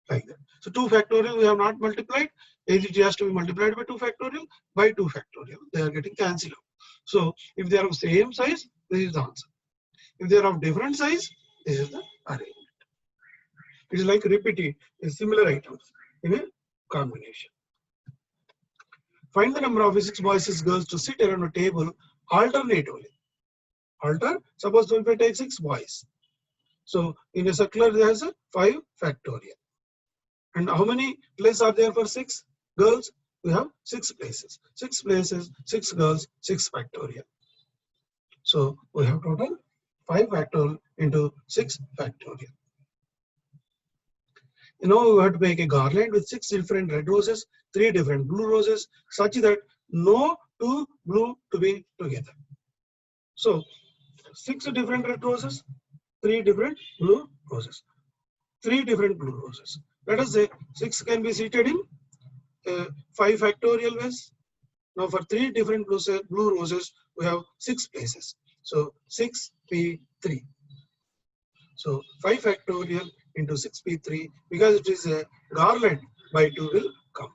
[SPEAKER 1] like that. So 2 factorial we have not multiplied. It has to be multiplied by 2 factorial by 2 factorial. They are getting cancelled out. So if they are of same size, this is the answer. If they are of different size, this is the arrangement. It is like repeating similar items in a combination. Find the number of 6 boys, 6 girls to sit around a table alternatively. Suppose if I take 6 boys. So in a circular there is a 5 factorial. And how many places are there for 6 girls? We have 6 places. 6 places, 6 girls, 6 factorial. So we have total 5 factorial into 6 factorial. Now we have to make a garland with 6 different red roses, 3 different blue roses, such that no two blue to be together. So 6 different red roses, 3 different blue roses, 3 different blue roses. Let us say 6 can be seated in 5 factorial ways. Now for 3 different blue roses, we have 6 places. So 6p3. So 5 factorial into 6p3, because it is a garland, by 2 will come.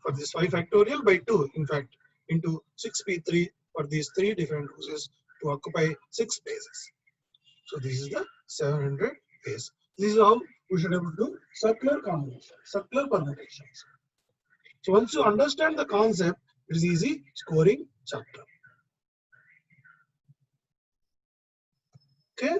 [SPEAKER 1] For this 5 factorial by 2, in fact, into 6p3 for these 3 different roses to occupy 6 spaces. So this is the 700 base. This is how we should able to do circular combination, circular permutations. So once you understand the concept, it is easy scoring chapter. Okay.